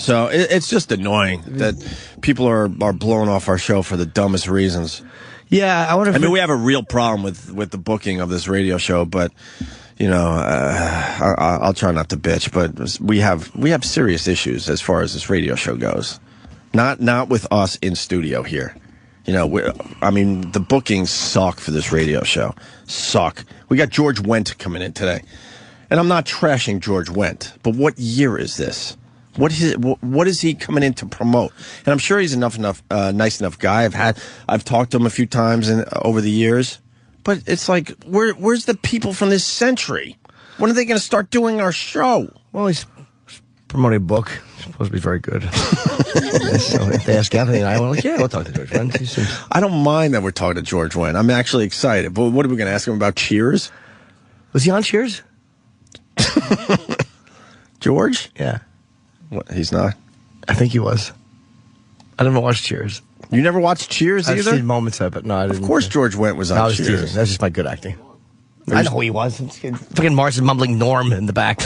So it's just annoying that people are blowing off our show for the dumbest reasons. Yeah, I mean, we have a real problem with the booking of this radio show, but you know, I'll try not to bitch, but we have serious issues as far as this radio show goes. Not with us in studio here. You know, the bookings suck for this radio show. Suck. We got George Wendt coming in today, and I'm not trashing George Wendt, but what year is this? What is he coming in to promote? And I'm sure he's nice enough guy. I've talked to him a few times over the years, but it's like, where's the people from this century? When are they going to start doing our show? Well, he's promoting a book. It's supposed to be very good. So if they ask Anthony and I, we're like, yeah, we'll talk to George Wendt. I don't mind that we're talking to George Wendt. I'm actually excited. But what are we going to ask him about Cheers? Was he on Cheers? George? Yeah. What, he's not? I think he was. I never watched Cheers. You never watched Cheers either? I've seen moments of it, but no, I didn't. Of course George Wendt was on Cheers. Teasing. That's just my good acting. I know who he was. Fucking Mars is mumbling Norm in the back.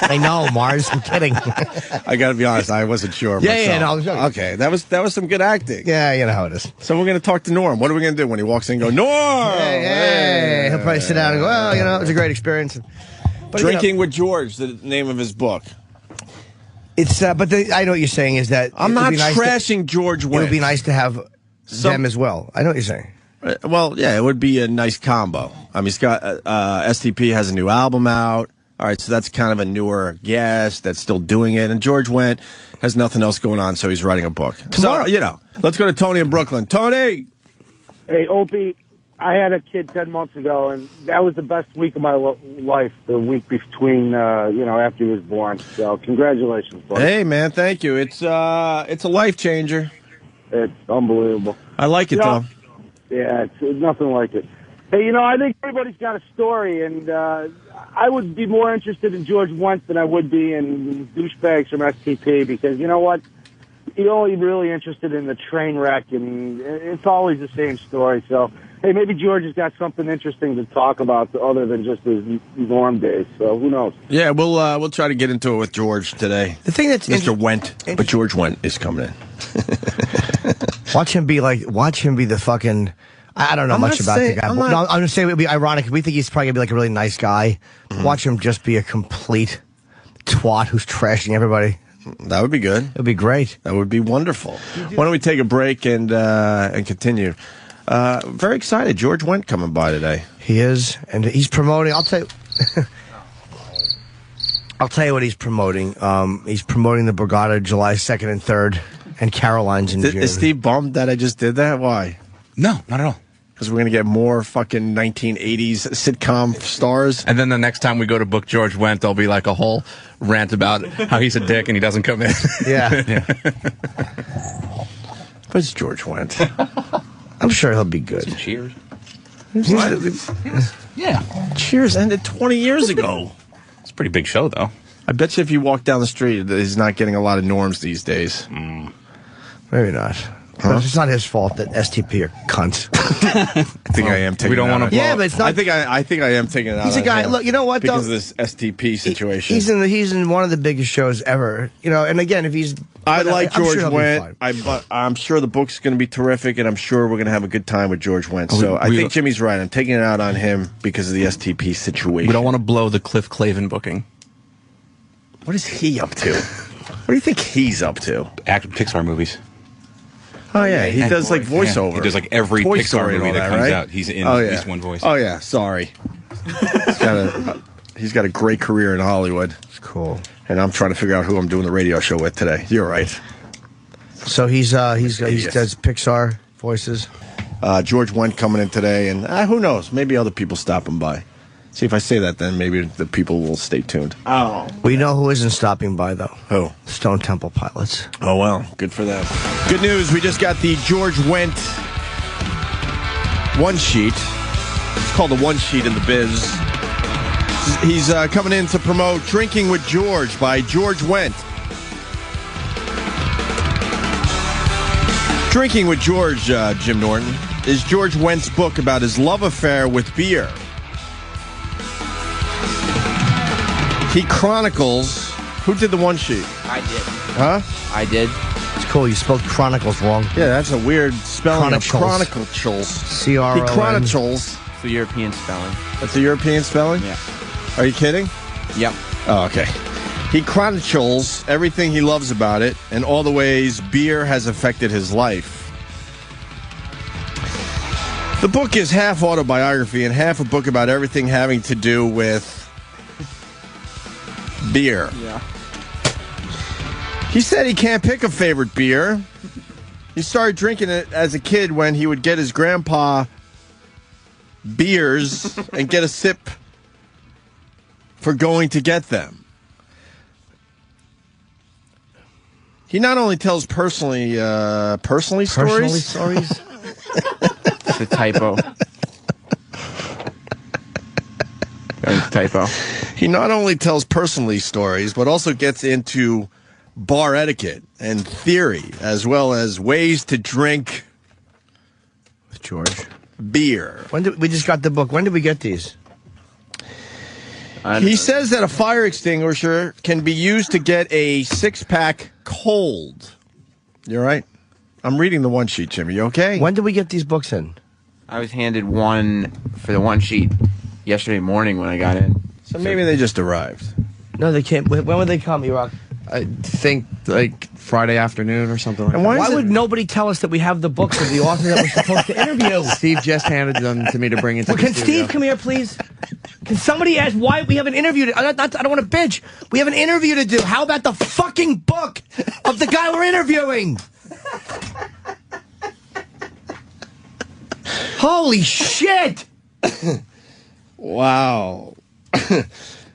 I know, Mars. I'm kidding. I got to be honest, I wasn't sure myself. Yeah, no. Okay, that was some good acting. Yeah, you know how it is. So we're going to talk to Norm. What are we going to do when he walks in and go, Norm? Hey. He'll probably sit down and go, well, you know, it was a great experience. But, Drinking with George, the name of his book. It's, but I know what you're saying is that I'm not trashing George Wendt. It would be nice to have them as well. I know what you're saying. Well, yeah, it would be a nice combo. I mean, he's got STP has a new album out. All right, so that's kind of a newer guest that's still doing it. And George Wendt has nothing else going on, so he's writing a book. Tomorrow, so, you know, let's go to Tony in Brooklyn. Tony! Hey, Opie, I had a kid 10 months ago, and that was the best week of my life, the week between, after he was born. So congratulations, buddy. Hey, man, thank you. It's a life changer. It's unbelievable. I like it, though. Yeah, it's nothing like it. Hey, I think everybody's got a story, and I would be more interested in George Wendt than I would be in douchebags from STP, because you know what? You're only really interested in the train wreck, and it's always the same story. So, hey, maybe George has got something interesting to talk about other than just his Norm days. So who knows? Yeah, we'll try to get into it with George today. The thing that's Mr. Wendt, but George Wendt is coming in. Watch him be the fucking. I don't know much about the guy. I'm going to say it would be ironic. We think he's probably going to be like a really nice guy. Mm-hmm. Watch him just be a complete twat who's trashing everybody. That would be good. It would be great. That would be wonderful. Why don't we take a break and continue? Very excited. George Wendt coming by today. He is, and he's promoting. I'll tell you what he's promoting. He's promoting the Borgata July 2nd and 3rd, and Caroline's in June. Is Steve bummed that I just did that? Why? No, not at all. Because we're going to get more fucking 1980s sitcom stars. And then the next time we go to book George Wendt, there'll be like a whole rant about how he's a dick and he doesn't come in. Yeah. But it's George Wendt. I'm sure he'll be good. Cheers. Yeah. Cheers ended 20 years ago. It's a pretty big show, though. I bet you if you walk down the street, he's not getting a lot of norms these days. Maybe not. Huh? It's not his fault that STP are cunts. I think I am taking. We don't want to. Yeah, but it's not. I think I am taking it out. He's a guy. Look, you know what? Because of this STP situation, he's in one of the biggest shows ever. And again, if he's, I like George Wendt. I'm sure the book's going to be terrific, and I'm sure we're going to have a good time with George Wendt. So I think Jimmy's right. I'm taking it out on him because of the STP situation. We don't want to blow the Cliff Clavin booking. What is he up to? What do you think he's up to? Pixar movies. Oh, yeah, he does like voiceover. Yeah. He does like every Toy Pixar movie that comes right? out. He's in at least one voice. Oh, yeah, sorry. He's got a great career in Hollywood. It's cool. And I'm trying to figure out who I'm doing the radio show with today. You're right. So he does Pixar voices. George Wendt coming in today, and who knows? Maybe other people stopping by. See, if I say that, then maybe the people will stay tuned. Oh. We know who isn't stopping by, though. Who? Stone Temple Pilots. Oh, well. Good for them. Good news. We just got the George Wendt one sheet. It's called the one sheet in the biz. He's coming in to promote Drinking with George by George Wendt. Drinking with George, Jim Norton, is George Wendt's book about his love affair with beer. He chronicles... Who did the one sheet? I did. Huh? I did. It's cool. You spelled Chronicles wrong. Yeah, that's a weird spelling of Chronicles. Chronicles. He Chronicles. It's the European spelling. That's a European spelling? Yeah. Are you kidding? Yep. Oh, okay. He chronicles everything he loves about it and all the ways beer has affected his life. The book is half autobiography and half a book about everything having to do with beer. Yeah. He said he can't pick a favorite beer. He started drinking it as a kid when he would get his grandpa beers and get a sip for going to get them. He not only tells personally stories. It's a typo. That was a typo. He not only tells personally stories, but also gets into bar etiquette and theory, as well as ways to drink With George. beer. We just got the book. When did we get these? He says that a fire extinguisher can be used to get a six-pack cold. You all right? I'm reading the one sheet, Jimmy. You okay? When did we get these books in? I was handed one for the one sheet yesterday morning when I got in. So maybe they just arrived. No, they can't. When would they come, E-Rock? I think like Friday afternoon or something like And that. Why would nobody tell us that we have the books of the author that we're supposed to interview? Steve just handed them to me to bring into the Can studio. Steve come here, please? Can somebody ask why we have an interview? I don't want to bitch. We have an interview to do. How about the fucking book of the guy we're interviewing? Holy shit! Wow.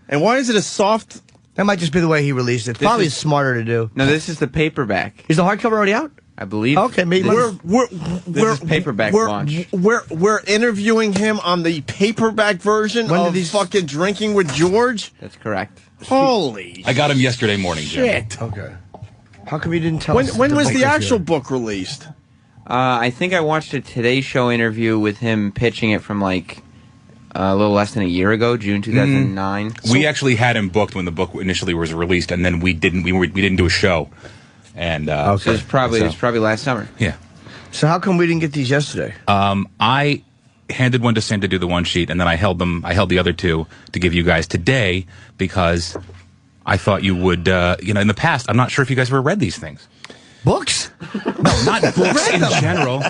And why is it a soft... That might just be the way he released it. Probably smarter to do. No, this is the paperback. Is the hardcover already out? I believe. Okay, maybe. This is paperback launch. We're interviewing him on the paperback version When did of these- fucking Drinking with George? That's correct. Holy I got him yesterday morning, Jim. shit. Okay. How come you didn't tell When us? was book the was actual here? book released? I think I watched a Today Show interview with him pitching it from like a little less than a year ago, June 2009. We actually had him booked when the book initially was released, and then we didn't. We didn't do a show, and So it was probably last summer. yeah. So how come we didn't get these yesterday? I handed one to Sam to do the one sheet, and then I held the other two to give you guys today because I thought you would. In the past, I'm not sure if you guys ever read these things. Books? No, not books in general.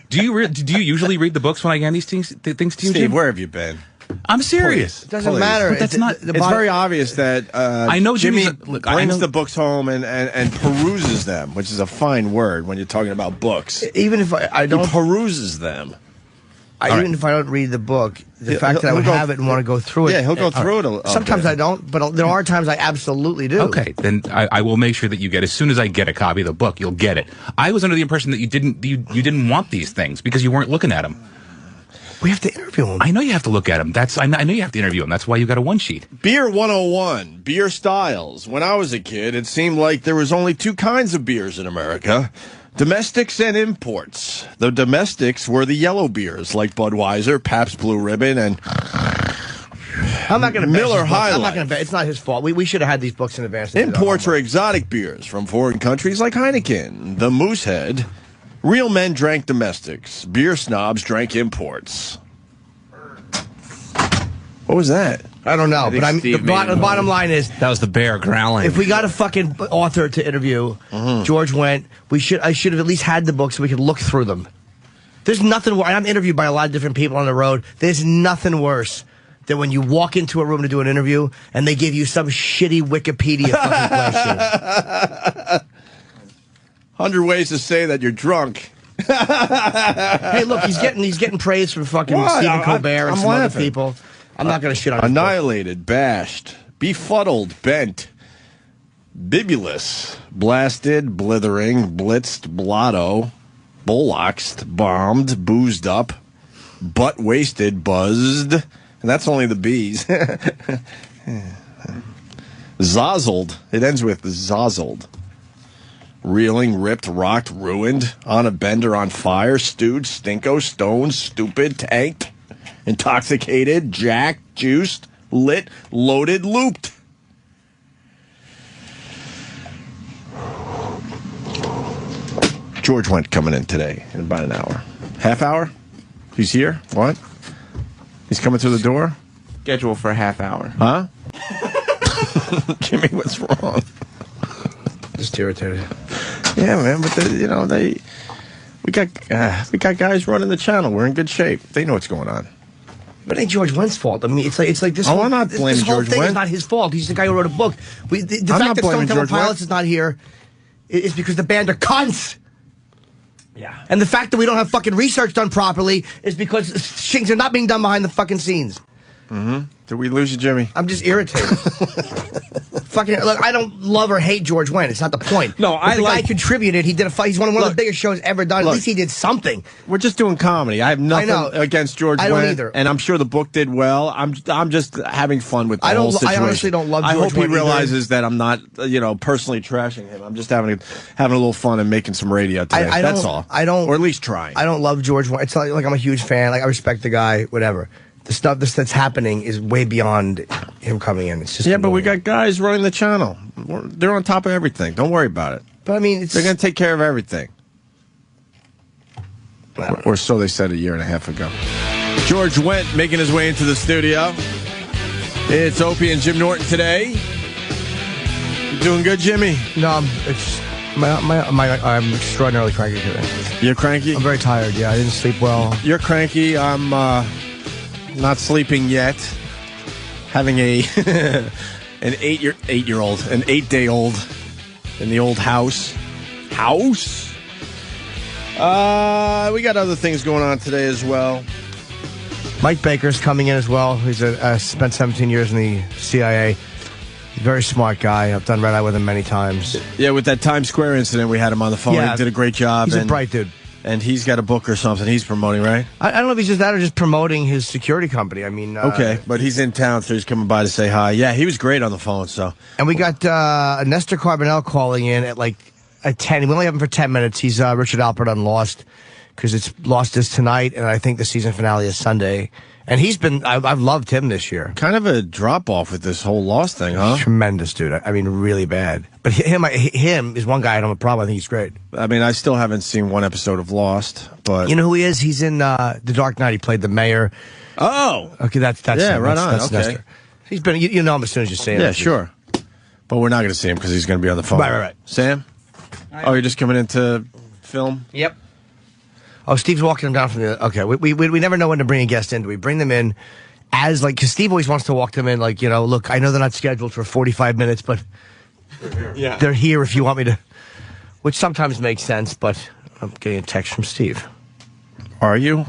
Do you usually read the books when I hand these things to you, Steve, Jim? where have you been? I'm serious. It doesn't Please. matter. But that's not- It's very obvious that I know Jimmy Jimmy's I brings know- the books home and peruses them, which is a fine word when you're talking about books. Even if I He don't, peruses them. even if I don't read the book, the fact that I would he'll go- have it and want to go through it. Yeah, he'll go through it a Sometimes bit. I don't, but there are times I absolutely do. Okay, then I will make sure that you get. As soon as I get a copy of the book, you'll get it. I was under the impression that you didn't want these things because you weren't looking at them. We have to interview him. I know you have to look at them. I know you have to interview them. That's why you got a one sheet. Beer 101, beer styles. When I was a kid, it seemed like there was only two kinds of beers in America. Domestics and imports. The domestics were the yellow beers like Budweiser, Pabst Blue Ribbon, and I'm not going to Miller High I'm not Life. going to. It's not his fault. We should have had these books in advance. imports are exotic beers from foreign countries like Heineken, the Moosehead. Real men drank domestics. Beer snobs drank imports. What was that? I don't know, think but Steve the made it bottom line is, That was the bear growling. if we got a fucking author to interview, George Wendt, I should have at least had the book so we could look through them. There's nothing worse. I'm interviewed by a lot of different people on the road. There's nothing worse than when you walk into a room to do an interview and they give you some shitty Wikipedia fucking question. 100 ways to say that you're drunk. Hey, look, he's getting praise from fucking What? Stephen Colbert and I'm some other laughing. people. I'm not going to shit on his book. Annihilated, bashed, befuddled, bent, bibulous, blasted, blithering, blitzed, blotto, bullocks, bombed, boozed up, butt wasted, buzzed, and that's only the B's. Zozzled. It ends with zozzled. Reeling, ripped, rocked, ruined, on a bender, on fire, stewed, stinko, stoned, stupid, tanked, intoxicated, jacked, juiced, lit, loaded, looped. George Wendt coming in today in about an hour. Half hour? He's here? What? He's coming through the door? Schedule for a half hour. Huh? Jimmy, what's wrong? Just irritated. Yeah, man, but we got guys running the channel. We're in good shape. They know what's going on. But it ain't George Wendt's fault. I mean, it's like this. I'm not blaming this whole George thing Wendt. is not his fault. He's the guy who wrote a book. The fact that Stone Temple Pilots is not here is because the band are cunts. Yeah. And the fact that we don't have fucking research done properly is because things are not being done behind the fucking scenes. Mm-hmm. Did we lose you, Jimmy? I'm just irritated. Fucking look, I don't love or hate George Wendt. It's not the point. No, but the guy contributed. He did he's one of the biggest shows ever done. At least he did something. We're just doing comedy. I have nothing against George Wendt. I don't either. And I'm sure the book did well. I'm just having fun with the whole situation. I honestly don't love George Wendt. I hope he realizes that I'm not, personally trashing him. I'm just having a little fun and making some radio today. That's all. Or at least trying. I don't love George Wendt. It's like I'm a huge fan. Like I respect the guy, whatever. The stuff that's happening is way beyond him coming in. It's just but we got guys running the channel. They're on top of everything. Don't worry about it. But I mean, they're going to take care of everything. Or so they said a year and a half ago. George Wendt making his way into the studio. It's Opie and Jim Norton today. You doing good, Jimmy? No, I'm extraordinarily cranky today. You're cranky? I'm very tired. Yeah, I didn't sleep well. You're cranky. I'm not sleeping yet. Having an 8-day-old in the old house. We got other things going on today as well. Mike Baker's coming in as well. He's spent 17 years in the CIA. Very smart guy. I've done Red Eye with him many times. Yeah, with that Times Square incident, we had him on the phone. Yeah, he did a great job. He's a bright dude. And he's got a book or something he's promoting, right? I don't know if he's just that or just promoting his security company. I mean... okay, but he's in town, so he's coming by to say hi. Yeah, he was great on the phone, so... And we got Nestor Carbonell calling in at 10. We only have him for 10 minutes. He's Richard Alpert on Lost, because it's Lost is tonight, and I think the season finale is Sunday. And he's been... I've loved him this year. Kind of a drop-off with this whole Lost thing, huh? Tremendous, dude. I mean, really bad. But him is one guy I don't have a problem. I think he's great. I mean, I still haven't seen one episode of Lost, but... You know who he is? He's in The Dark Knight. He played the mayor. Oh! Okay, that's yeah, him. right that's on. Okay. Nestor. He's been... You know him as soon as you see him. Yeah, sure. But we're not going to see him because he's going to be on the phone. Right. Sam? Oh, you're just coming in to film? Yep. Oh, Steve's walking him down from the... Okay, we never know when to bring a guest in. Do we bring them in as, because Steve always wants to walk them in look, I know they're not scheduled for 45 minutes, but they're here if you want me to... Which sometimes makes sense, but I'm getting a text from Steve. Are you?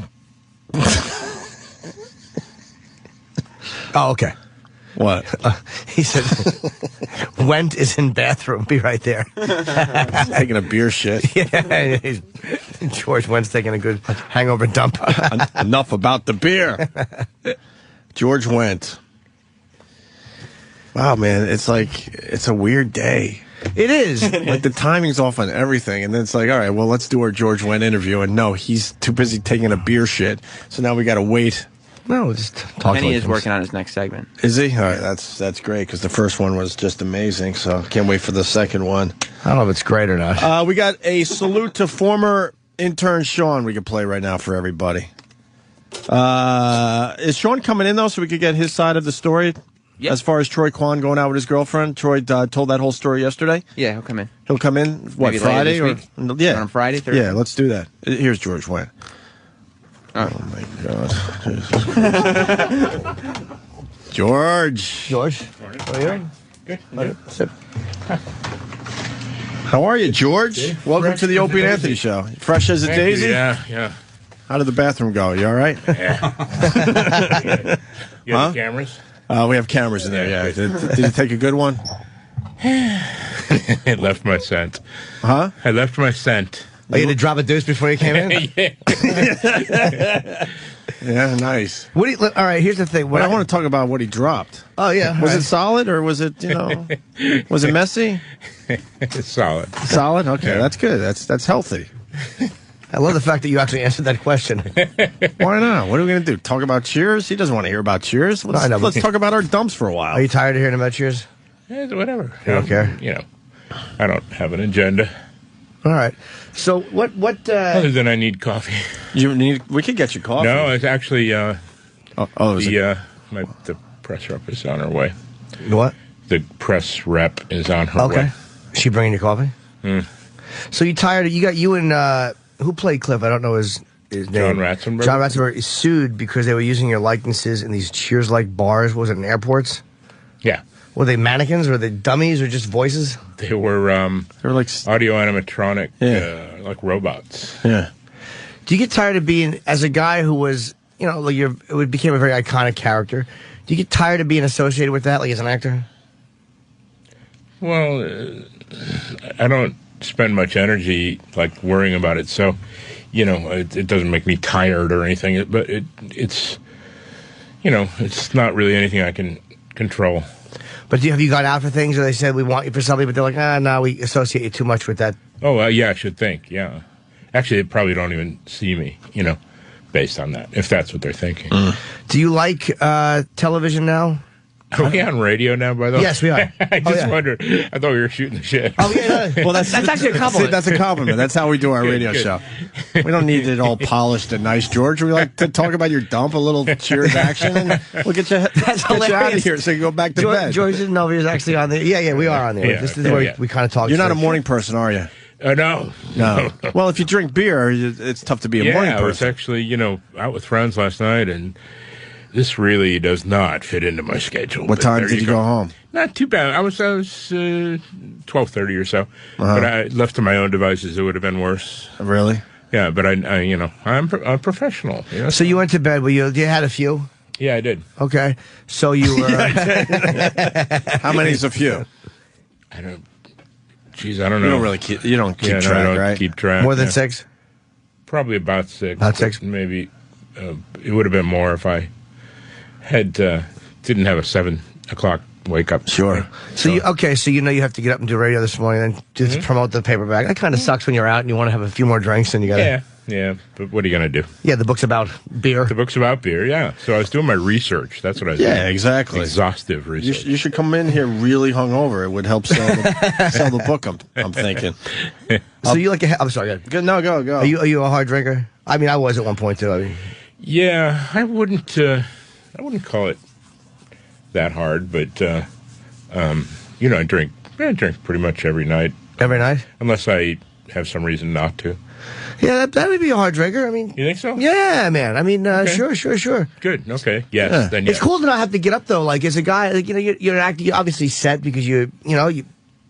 Oh, okay. What? He said, Wendt is in bathroom. Be right there. He's taking a beer shit. Yeah, George Wendt's taking a good hangover dump. Enough about the beer. George Wendt. Wow, man, it's a weird day. It is. The timing's off on everything, and then it's all right, well, let's do our George Wendt interview, and no, he's too busy taking a beer shit, so now we got to wait. No, just talk. Penny is working on his next segment. Is he? All right, that's great, because the first one was just amazing, so can't wait for the second one. I don't know if it's great or not. We got a salute to former intern Sean we can play right now for everybody. Is Sean coming in, though, so we could get his side of the story? Yep. As far as Troy Kwan going out with his girlfriend? Troy told that whole story yesterday? Yeah, he'll come in. He'll come in, what, Maybe Friday? later this week? Yeah. On Friday, Thursday? Yeah, let's do that. Here's George Wendt. Oh, my God. George. How are you? Good. Sit. How are you, George? Welcome to the Opie and Anthony Show. Fresh as a daisy? Yeah. How did the bathroom go? You all right? Yeah. You have cameras? We have cameras in there, yeah. Did you take a good one? It left my scent. Huh? I left my scent. Oh, you had to drop a deuce before you came in? Yeah, nice. All right, here's the thing. I want to talk about what he dropped. Oh, yeah. Was it solid or was it, was it messy? It's solid. Solid? Okay, that's good. That's healthy. I love the fact that you actually answered that question. Why not? What are we going to do? Talk about Cheers? He doesn't want to hear about Cheers. Let's talk about our dumps for a while. Are you tired of hearing about Cheers? Yeah, whatever. You don't care? I don't have an agenda. All right. So what? Other than I need coffee. We could get you coffee. No, it's actually is the press rep is on her way. What? The press rep is on her way. Okay. Is she bringing you coffee? So you tired? You and who played Cliff? I don't know his name. John Ratzenberger. John Ratzenberger is sued because they were using your likenesses in these Cheers-like bars. What was it, in airports? Yeah. Were they mannequins? Were they dummies or just voices? They were like audio animatronic, like robots. Yeah. Do you get tired of being, as a guy who was, like it became a very iconic character, do you get tired of being associated with that, like as an actor? Well, I don't spend much energy, like, worrying about it, so, it doesn't make me tired or anything, but it's not really anything I can control. But have you gone out for things where they said, we want you for something, but they're like, no, we associate you too much with that? Oh, yeah, I should think, yeah. Actually, they probably don't even see me, based on that, if that's what they're thinking. Do you like television now? Are we on radio now, by the way? Yes, we are. I just wondered. I thought we were shooting the shit. Oh, yeah. Well, that's actually a compliment. That's a compliment. That's how we do our radio show. We don't need it all polished and nice, George. We like to talk about your dump, a little Cheers action, and we'll get you out of here so you go back to bed. George didn't know he was actually on there. Yeah, we are on there. This is where we kind of talk. You're not a morning person, are you? No. Well, if you drink beer, it's tough to be a morning person. I was actually, out with friends last night, and this really does not fit into my schedule. What time did you go home? Not too bad. I was 12:30 or so. But I left to my own devices. It would have been worse. Really? Yeah, but I'm professional. So you went to bed. You had a few? Yeah, I did. Okay. So you were. How many's a few? I don't know. You don't really keep track, right? Keep track. More than 6? Probably about 6. About 6? Maybe it would have been more if I had didn't have a 7 o'clock wake up. Sure. So you have to get up and do radio this morning and just promote the paperback. That kind of sucks when you're out and you want to have a few more drinks and you got to. Yeah. But what are you going to do? Yeah, the book's about beer. The book's about beer, yeah. So I was doing my research. That's what I was doing. Yeah, exactly. Exhaustive research. You should come in here really hungover. It would help sell the book, I'm thinking. So you like I'm sorry. No, go. Are you a hard drinker? I mean, I was at one point too. Yeah, I wouldn't call it that hard, but I drink pretty much every night. Every night? Unless I have some reason not to. Yeah, that would be a hard drinker. I mean, you think so? Yeah, man. I mean, okay. Sure. Good. Okay. Yes. Then yes. It's cool to not have to get up though. Like as a guy, like you're an actor. You're obviously set because you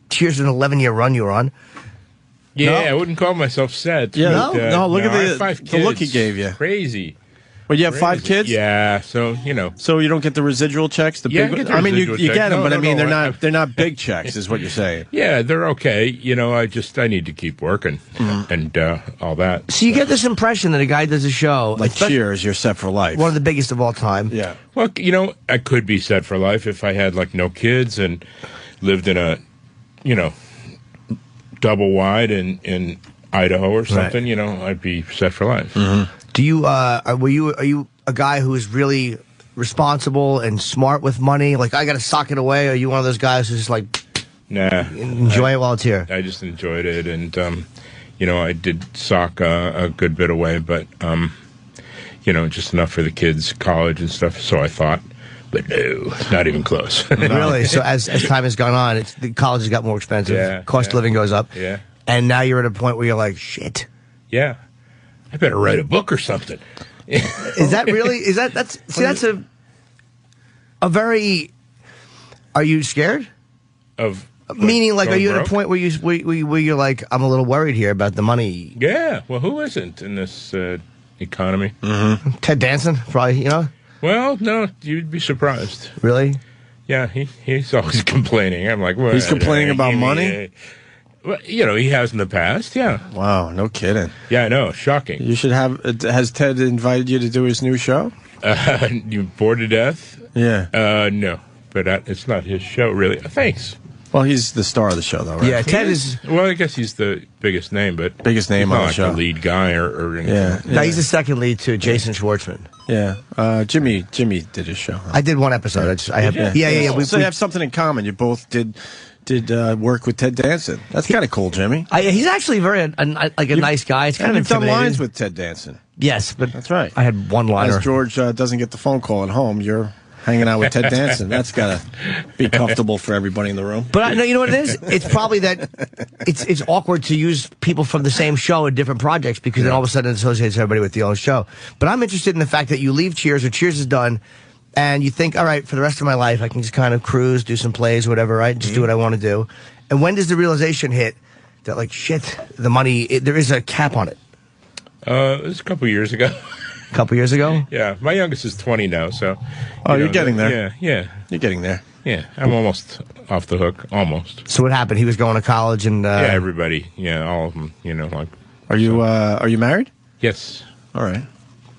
Cheers an 11-year run you were on. Yeah, no? I wouldn't call myself set. Yeah, but, no. Look at the look he gave you. Crazy. Well, you have 5 kids? Yeah, so So you don't get the residual checks? You get them, but they're not big checks, is what you're saying. Yeah, they're okay. I need to keep working and all that. So you get this impression that a guy does a show like Cheers, you're set for life. One of the biggest of all time. Yeah. Well, I could be set for life if I had like no kids and lived in a, double wide in Idaho or something. Right. I'd be set for life. Mm-hmm. Do you are you a guy who is really responsible and smart with money? Like I got to sock it away. Or are you one of those guys who's just like, enjoy it while it's here? I just enjoyed it, and I did sock a good bit away, but just enough for the kids' college and stuff. So I thought, but no, not even close. Really? So as time has gone on, the college has got more expensive. Yeah, cost of living goes up. Yeah, and now you're at a point where you're like, shit. Yeah. I better write a book or something. Is that really? That's a very. Are you scared? Of meaning, like, are you at a point where you're like, I'm a little worried here about the money? Yeah. Well, who isn't in this economy? Mm-hmm. Ted Danson, probably. Well, no, you'd be surprised. Really? Yeah. He's always complaining. I'm like, well, he's complaining about money. Well, he has in the past, yeah. Wow, no kidding. Yeah, I know, shocking. You should have. Has Ted invited you to do his new show? You bored to death? Yeah. No, but it's not his show, really. Thanks. Well, he's the star of the show, though, right? Yeah, Ted is. Well, I guess he's the biggest name, but biggest name on the show. The lead guy or anything. Yeah. No, he's the second lead to Jason Schwartzman. Yeah. Jimmy did his show. Huh? I did one episode. Yeah. So you have something in common. You both did did work with Ted Danson. That's kind of cool, Jimmy. He's actually like a nice guy. It's kind of you've done intimidating. lines with Ted Danson. Yes, but that's right. I had one liner. As George doesn't get the phone call at home, you're hanging out with Ted Danson. That's got to be comfortable for everybody in the room. But I know, you know what it is? It's probably that it's awkward to use people from the same show in different projects because then all of a sudden it associates everybody with the own show. But I'm interested in the fact that you leave Cheers or Cheers is done and you think, all right, for the rest of my life, I can just kind of cruise, do some plays, whatever, right? Just do what I want to do. And when does the realization hit that, like, shit, the money, there is a cap on it? It was a couple years ago. A couple years ago? Yeah, my youngest is 20 now, so. You're getting there. Yeah. You're getting there. Yeah, I'm almost off the hook, almost. So what happened? He was going to college and... yeah, everybody. Yeah, all of them, like. Are you married? Yes. All right.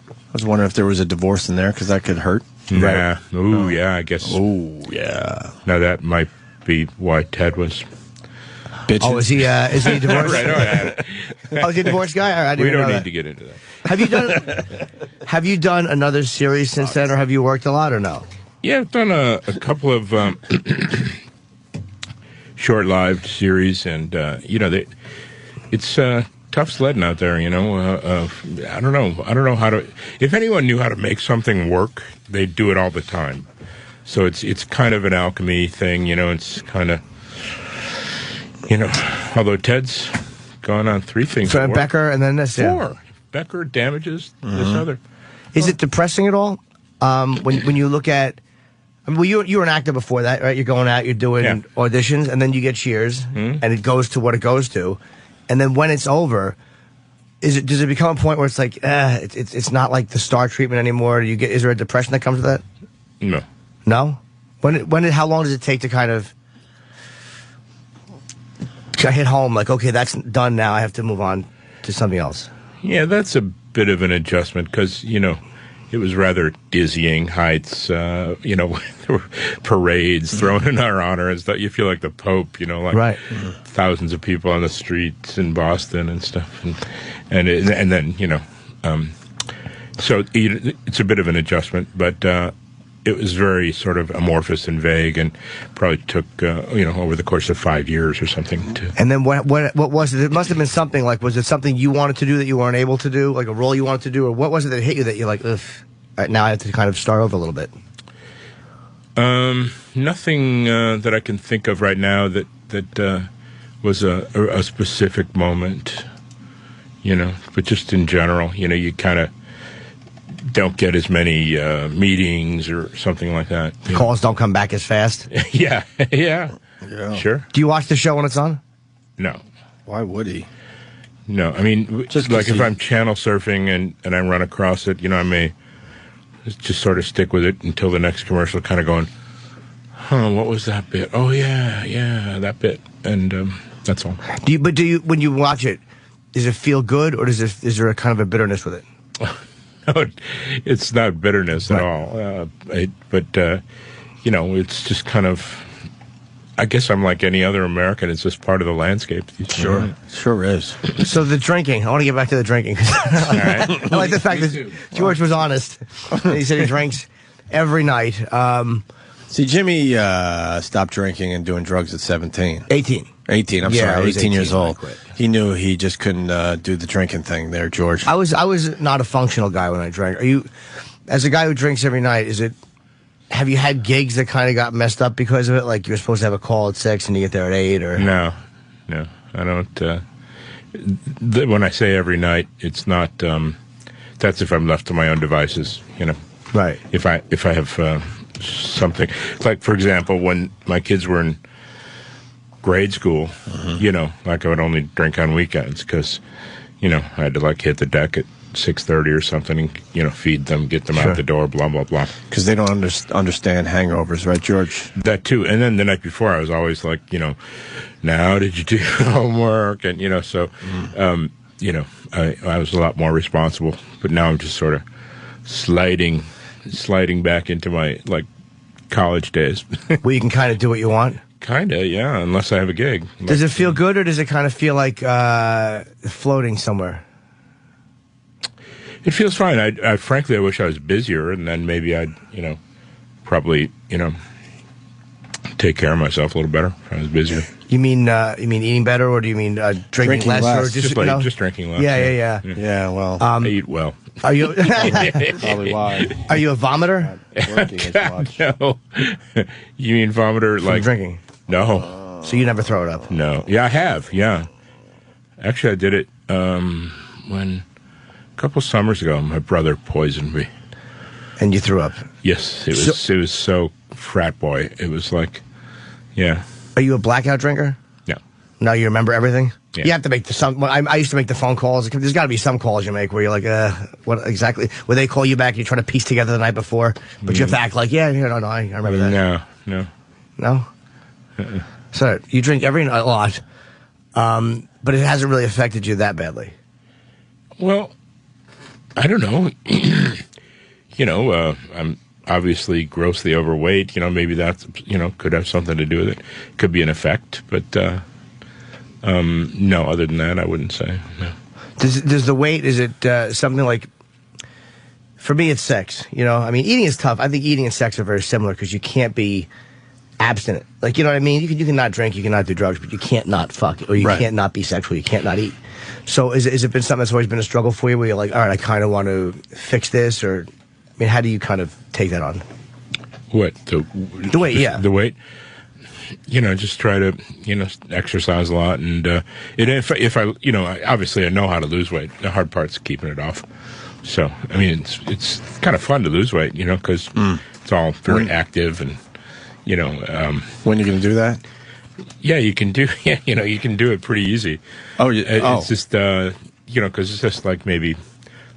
I was wondering if there was a divorce in there, because that could hurt. Nah. Right. Ooh, yeah, I guess. Ooh, yeah. Now that might be why Ted was... Bitches. Oh, is he divorced? Right, Oh, is he a divorced guy? All right, we don't need to get into that. Have you done another series since then, or have you worked a lot, or no? Yeah, I've done a couple of short-lived series, and it's tough sledding out there. I don't know how to. If anyone knew how to make something work, they'd do it all the time. So it's kind of an alchemy thing. It's kind of. Although Ted's gone on 3 things. So Becker and then this. 4. Yeah. Becker, Damages, this other. Is it depressing at all? When you look at, you were an actor before that, right? You're going out, you're doing auditions, and then you get Cheers, and it goes to what it goes to, and then when it's over, does it become a point where it's like, it's not like the star treatment anymore? Is there a depression that comes with that? No. No. How long does it take to kind of hit home? Like, okay, that's done now. I have to move on to something else. Yeah, that's a bit of an adjustment because, it was rather dizzying heights. There were parades thrown in our honor and stuff. You feel like the Pope, right. Thousands of people on the streets in Boston and stuff. And then, so it's a bit of an adjustment, but it was very sort of amorphous and vague, and probably took over the course of 5 years or something. And then what was it? It must have been something like, was it something you wanted to do that you weren't able to do, like a role you wanted to do, or what was it that hit you that you're like, ugh, all right, now I have to kind of start over a little bit? Nothing that I can think of right now that was a specific moment, but just in general, you kind of don't get as many meetings or something like that. Calls don't come back as fast? Yeah, sure. Do you watch the show when it's on? No. Why would he? No, I mean, just like if I'm channel surfing and I run across it, I may just sort of stick with it until the next commercial, kind of going, what was that bit? Oh, yeah, that bit. And that's all. When you watch it, does it feel good, or is there a kind of a bitterness with it? No, it's not bitterness at all. It's just kind of. I guess I'm like any other American. It's just part of the landscape. Sure is. So the drinking. I want to get back to the drinking. I like the fact that George was honest. He said he drinks every night. See, Jimmy stopped drinking and doing drugs at 17. 18. 18. I'm sorry, 18 years old. He knew he just couldn't do the drinking thing there, George. I was not a functional guy when I drank. Are you, as a guy who drinks every night, have you had gigs that kind of got messed up because of it? Like you were supposed to have a call at 6 and you get there at 8, or? No, I don't. When I say every night, it's not. That's if I'm left to my own devices, Right. If I have something, like for example, when my kids were in grade school, like I would only drink on weekends because, I had to like hit the deck at 6:30 or something, and, feed them, get them out the door, blah, blah, blah. Because they don't understand hangovers, right, George? That too. And then the night before, I was always like, now did you do homework? And, so, I was a lot more responsible. But now I'm just sort of sliding back into my, like, college days. Where you can kind of do what you want? Kind of, yeah, unless I have a gig. Does it feel good, or does it kind of feel like floating somewhere? It feels fine. I frankly, I wish I was busier, and then maybe I'd, probably, take care of myself a little better. I was busier. You mean eating better, or do you mean drinking less, or just drinking less? Yeah. Well, I eat well. Are you probably why. Are you a vomiter? Not working as much. No. You mean vomiter From like drinking? No. So you never throw it up? No. Yeah, I have. Yeah. Actually, I did it when a couple summers ago. My brother poisoned me. And you threw up? Yes. It was so frat boy. It was like, yeah. Are you a blackout drinker? No. No, you remember everything? Yeah. You have to make I used to make the phone calls. There's got to be some calls you make where you're like, what exactly? Where they call you back and you try to piece together the night before, but you have to act like, I remember that. No. No? So you drink every night a lot, but it hasn't really affected you that badly. Well, I don't know. I'm obviously grossly overweight. Maybe that's, could have something to do with it. Could be an effect, but no, other than that, I wouldn't say. No. Does the weight, is it something like, for me, it's sex. Eating is tough. I think eating and sex are very similar because you can't be abstinent. Like, you know what I mean? You can not drink, you can not do drugs, but you can't not fuck, or you can't not be sexual, you can't not eat. So has it been something that's always been a struggle for you where you're like, all right, I kind of want to fix this, or, how do you kind of take that on? What? The weight, yeah. The weight? Just try to, exercise a lot. And if I, obviously I know how to lose weight. The hard part's keeping it off. So, it's kind of fun to lose weight, because it's all very active and, When you're going to do that? Yeah, you can do, you can do it pretty easy. Oh, yeah. It's just, because it's just like maybe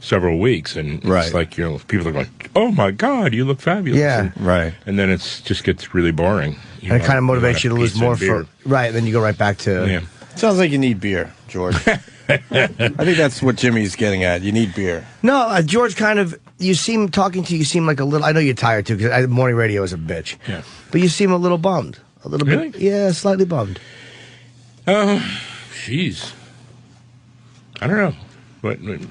several weeks, and it's like, people are going, oh my God, you look fabulous. Yeah. And then just gets really boring. And it kind of motivates you to lose more and then you go right back to... Yeah. Sounds like you need beer, George. I think that's what Jimmy's getting at. You need beer. No, George, you seem like a little... I know you're tired, too, because morning radio is a bitch. Yeah. But you seem a little bummed. A little really? bit. Yeah, slightly bummed. Jeez. I don't know. But, maybe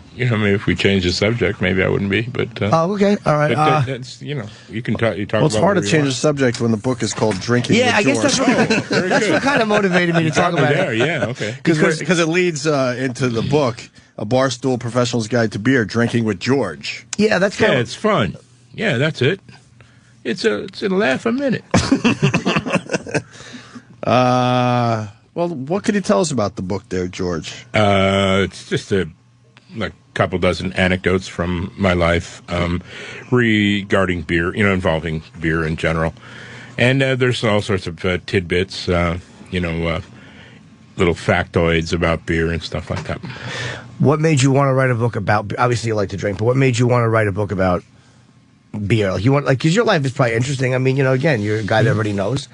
if we change the subject, maybe I wouldn't be. But okay. All right. But that's, you can talk. You talk. Well, it's hard to change the subject when the book is called Drinking with George. I guess that's what kind of motivated me to talk about it. Yeah, okay. Because it leads into the book, A Barstool Professional's Guide to Beer, Drinking with George. Yeah, that's kind of... it's fun. Yeah, that's it. It's a laugh a minute. Well, what could you tell us about the book there, George? It's just a couple dozen anecdotes from my life regarding beer, involving beer in general. And there's all sorts of tidbits, little factoids about beer and stuff like that. What made you want to write a book about... Obviously, you like to drink, but what made you want to write a book about beer? Because your life is probably interesting. Again, you're a guy that everybody knows.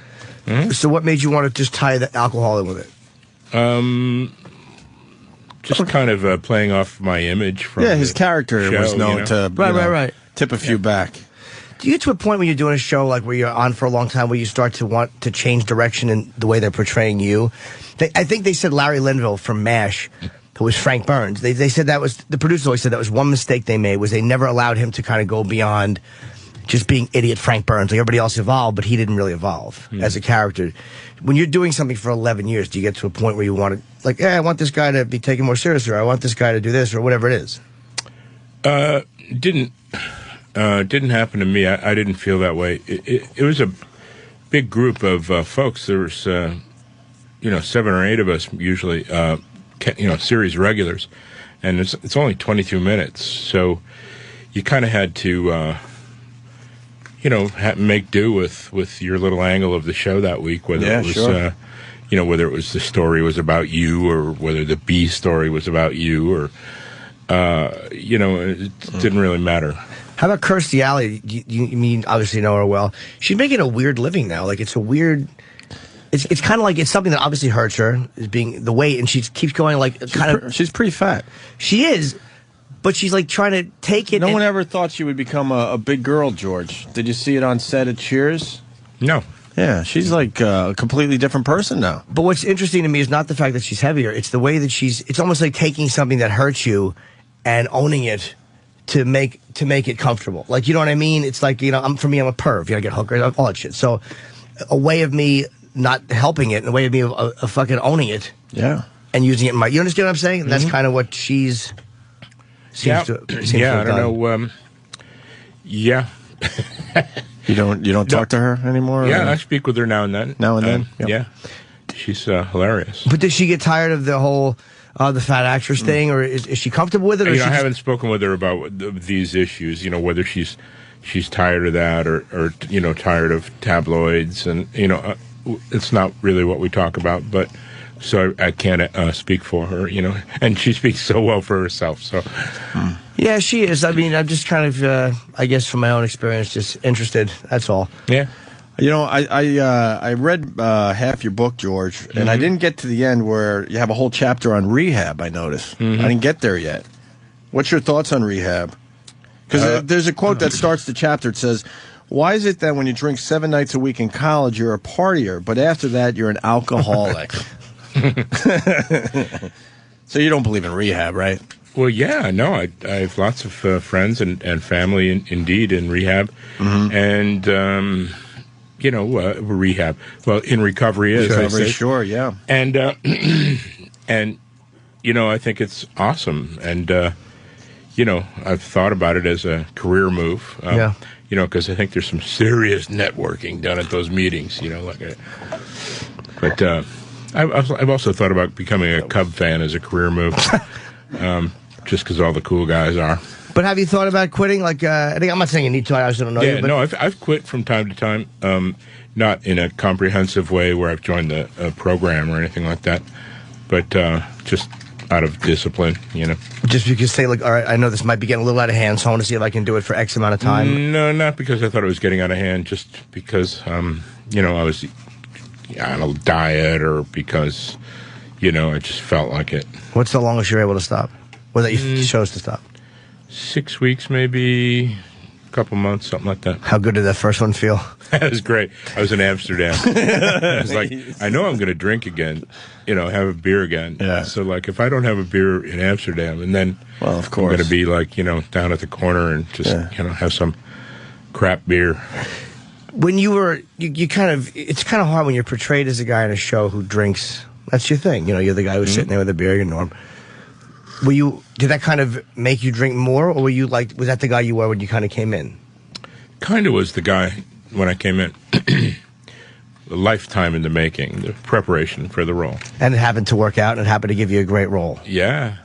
Mm-hmm. So what made you want to just tie the alcohol in with it? Just kind of playing off my image from his character show, was known to right. tip a few back. Do you get to a point when you're doing a show where you're on for a long time where you start to want to change direction in the way they're portraying you? I think they said Larry Linville from MASH, who was Frank Burns, they said that was, the producers always said that was one mistake they made, was they never allowed him to kind of go beyond just being idiot Frank Burns. Like everybody else evolved, but he didn't really evolve as a character. When you're doing something for 11 years, do you get to a point where you want to, I want this guy to be taken more seriously, or I want this guy to do this, or whatever it is? Didn't happen to me. I didn't feel that way. It was a big group of folks. There was, 7 or 8 of us usually, series regulars, and it's only 22 minutes, so you kind of had to. Make do with your little angle of the show that week, whether it was, whether it was the story was about you, or whether the B story was about you, or, it didn't really matter. How about Kirstie Alley? You obviously know her well. She's making a weird living now. It's a weird... It's kind of like it's something that obviously hurts her, is being the weight, and she keeps going she's pretty fat. She is. But she's trying to take it. No one ever thought she would become a big girl, George. Did you see it on set at Cheers? No. Yeah, she's a completely different person now. But what's interesting to me is not the fact that she's heavier. It's the way that it's almost like taking something that hurts you and owning it to make it comfortable. You know what I mean? It's like, for me, I'm a perv. I get hookers, all that shit. So a way of me not helping it, and a way of me of fucking owning it. Yeah. And using it in my. You understand what I'm saying? That's kind of what she's. Seems to I don't know. Yeah. You don't talk to her anymore? Yeah, or? I speak with her now and then. Now and then? Yep. Yeah. She's hilarious. But does she get tired of the whole the fat actress thing, or is she comfortable with it? Or I haven't spoken with her about these issues. Whether she's tired of that, or tired of tabloids, and it's not really what we talk about. But so I can't speak for her. And she speaks so well for herself. So. Yeah, she is. I mean, I'm just kind of, I guess, from my own experience, just interested. That's all. Yeah. I read half your book, George, and I didn't get to the end where you have a whole chapter on rehab, I noticed. I didn't get there yet. What's your thoughts on rehab? Because there's a quote that starts the chapter. It says, "Why is it that when you drink 7 nights a week in college, you're a partier, but after that, you're an alcoholic?" So you don't believe in rehab, right? Well, yeah, no, I have lots of friends and family, indeed, in rehab. And, rehab. Well, in recovery is. Recovery, sure, yeah. And, and I think it's awesome. And, I've thought about it as a career move. Yeah. Because I think there's some serious networking done at those meetings, But I've also thought about becoming a Cub fan as a career move. Just because all the cool guys are. But have you thought about quitting? Like, I'm not saying you need to. I just don't know. Yeah, no, I've quit from time to time. Not in a comprehensive way where I've joined the program or anything like that, but just out of discipline, Just because say, like, all right, I know this might be getting a little out of hand, so I want to see if I can do it for X amount of time. No, not because I thought it was getting out of hand. Just because, I was on a diet, or because, I just felt like it. What's the longest you're able to stop? Or that you chose to stop? 6 weeks, maybe a couple months, something like that. How good did that first one feel? That was great. I was in Amsterdam. I was like, I know I'm going to drink again, have a beer again. Yeah. So, like, if I don't have a beer in Amsterdam, and then well, of course. I'm going to be, like, down at the corner and just, have some crap beer. When you were, you kind of, it's kind of hard when you're portrayed as a guy in a show who drinks. That's your thing. You're the guy who's sitting there with a beer, you're Norm. Did that kind of make you drink more, or was that the guy you were when you kind of came in? Kind of was the guy when I came in. A lifetime in the making, the preparation for the role. And it happened to work out, and it happened to give you a great role. Yeah.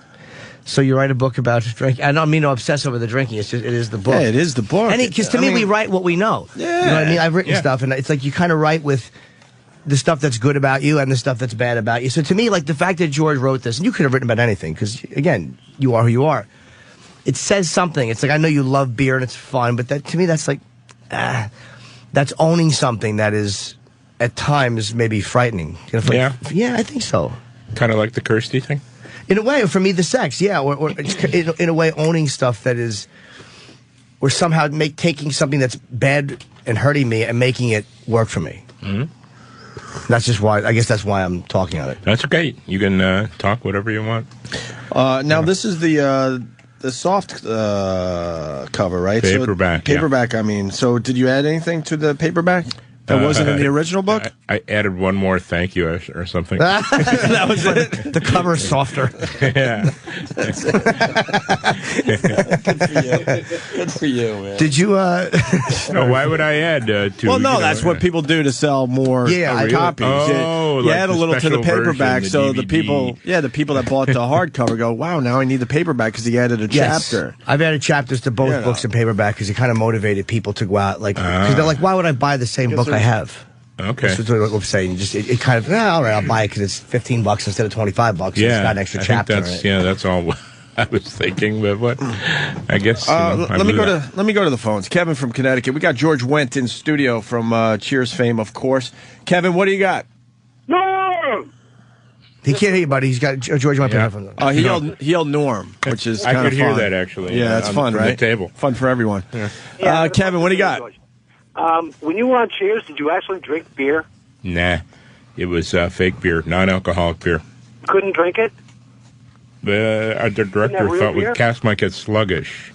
So you write a book about drinking. I don't mean to obsess over the drinking. It's just, it is the book. Yeah, it is the book. Because to me, we write what we know. Yeah. You know what I mean? I've written stuff, and it's like you kind of write with the stuff that's good about you and the stuff that's bad about you. So to me, like the fact that George wrote this, and you could have written about anything, because again, you are who you are. It says something. It's like, I know you love beer and it's fun, but that to me, that's like, that's owning something that is at times maybe frightening. Yeah, I think so. Kind of like the Kirsty thing. In a way, for me, the sex, yeah, or in a way, owning stuff that is, or somehow taking something that's bad and hurting me and making it work for me. Mm-hmm. That's just why. I guess that's why I'm talking on it. That's okay. You can talk whatever you want. Now this is the soft cover, right? Paperback. So, paperback. Yeah. I mean, so did you add anything to the paperback that wasn't in the original book? I added one more thank you or something. That was it. The cover's softer. Yeah. Good for you, man. Did you? No, why would I add to? Well, no, that's what people do to sell more copies. Oh, you like add a little to the paperback, so the people that bought the hardcover go, wow, now I need the paperback because he added a chapter. I've added chapters to both books and paperback because it kind of motivated people to go out, because they're like, why would I buy the same book I have? Okay. That's what I'm saying. It kind of, all right, I'll buy it because it's $15 instead of $25. Yeah, it's got an extra chapter. That's all I was thinking. But what? I guess. Let me go to the phones. Kevin from Connecticut. We got George Wendt in studio from Cheers fame, of course. Kevin, what do you got? No. He can't hear you, buddy. He's got George Wendt. Yeah. He yelled Norm, which is kind of fun. I could hear that actually. Yeah, that's fun, right? The table. Fun for everyone. Yeah. Kevin, what do you got? When you were on Cheers, did you actually drink beer? Nah, it was fake beer, non-alcoholic beer. Couldn't drink it? The director thought beer? cast might get sluggish,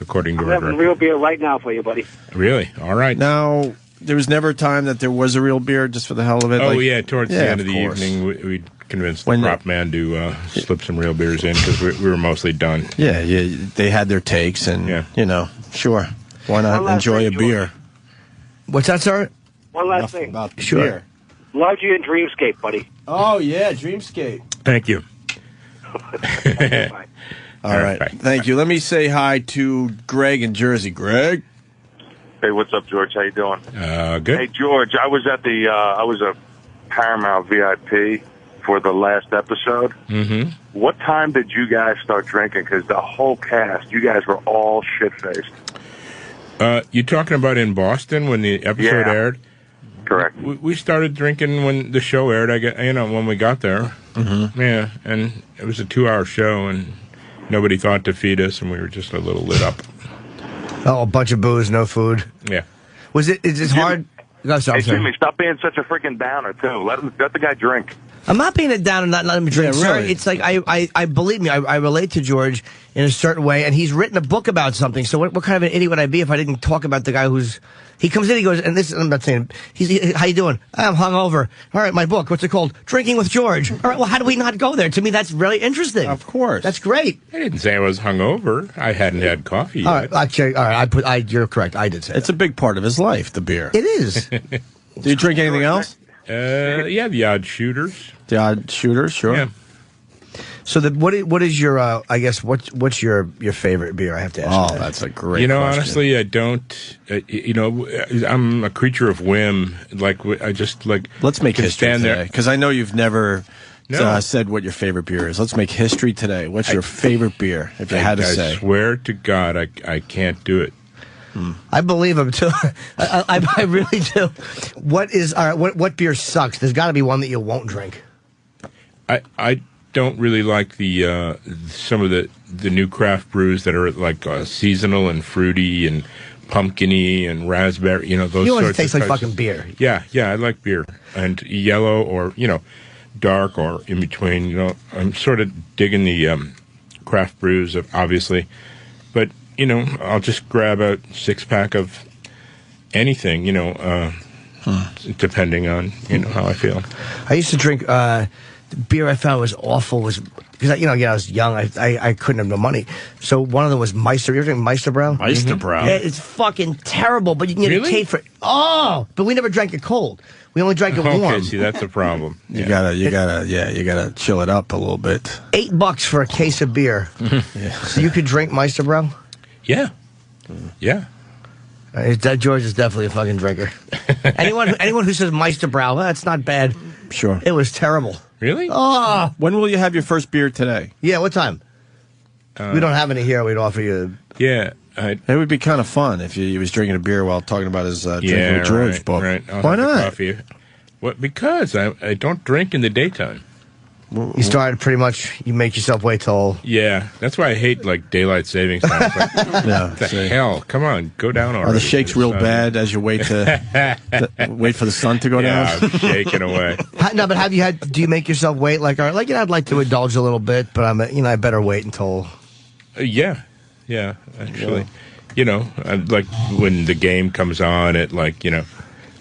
according to I'm our having director. real beer right now for you, buddy. Really? All right. Now, there was never a time that there was a real beer just for the hell of it? Oh, like, yeah, towards the end of the course. evening, we convinced the prop man to slip some real beers in because we were mostly done. Yeah, they had their takes, and, sure. Why not enjoy a beer? What's that, sir? One last thing. About the Sure. beer. Loved you in Dreamscape, buddy. Oh, yeah, Dreamscape. Thank you. Bye. All right. Bye. Thank you. Let me say hi to Greg in Jersey. Greg? Hey, what's up, George? How you doing? Good. Hey, George, I was at I was a Paramount VIP for the last episode. Mm-hmm. What time did you guys start drinking? Because the whole cast, you guys were all shit-faced. You talking about in Boston when the episode aired? Correct. We started drinking when the show aired. When we got there. Mm-hmm. Yeah, and it was a 2-hour show, and nobody thought to feed us, and we were just a little lit up. Oh, a bunch of booze, no food. Yeah. Is it hard? No, sorry, Hey, Jimmy, stop being such a freaking downer, too. Let the guy drink. I'm not being a down and not letting him drink. Yeah, Sir, really. it's like I believe me. I relate to George in a certain way, and he's written a book about something. So what kind of an idiot would I be if I didn't talk about the guy he comes in, he goes, and this I'm not saying how you doing? I'm hungover. All right, my book. What's it called? Drinking with George. All right, well, how do we not go there? To me, that's really interesting. Of course. That's great. I didn't say I was hungover. I hadn't had coffee yet. All right, actually, all right. You're correct. I did say It's a big part of his life, the beer. it is. Do you drink anything else? Yeah, the odd shooters. The odd shooter, sure. Yeah. So what is your I guess what's your favorite beer? I have to ask. Oh, you that. that's a great question. Honestly, I don't. I'm a creature of whim. Like I just like. Let's make can history stand today, there. because I know you've never No. said what your favorite beer is. Let's make history today. What's your favorite beer, if you had to say? I swear to God, I can't do it. I believe him too. I really do. What beer sucks? There's got to be one that you won't drink. I don't really like the some of the new craft brews that are like seasonal and fruity and pumpkiny and raspberry. Those You sorts always taste of like types fucking of- beer. Yeah, I like beer and yellow or dark or in between. I'm sort of digging the craft brews, obviously, but I'll just grab a 6-pack of anything. Depending on how I feel. I used to drink the beer. I found was awful. Was because I was young. I couldn't have no money. So one of them was Meister. You ever drink Meisterbrow? Meisterbrow. Yeah, it's fucking terrible. But you can get Really? a cake for it. Oh, but we never drank it cold. We only drank it warm. Okay, see that's the problem. You gotta chill it up a little bit. $8 for a case of beer. So you could drink Meisterbrow. Yeah. George is definitely a fucking drinker. anyone who says Meisterbrow, well, that's not bad. Sure. It was terrible. Really? Oh, When will you have your first beer today? yeah. What time? We don't have any here. We'd offer you. Yeah. It would be kind of fun if he was drinking a beer while talking about his Drinking Yeah, with George right, book. right. I'll Why have the not? coffee. What? Because I don't drink in the daytime. You started pretty much. You make yourself wait till. Yeah, that's why I hate like daylight savings time. It's like, Yeah. what the see. hell? Come on, go down already. Are the shakes real It's, bad as you wait wait for the sun to go Yeah, down? I'm shaking away. No, but do you make yourself wait? Like, all right, I'd like to indulge a little bit, but I better wait until. Yeah, actually. I like when the game comes on at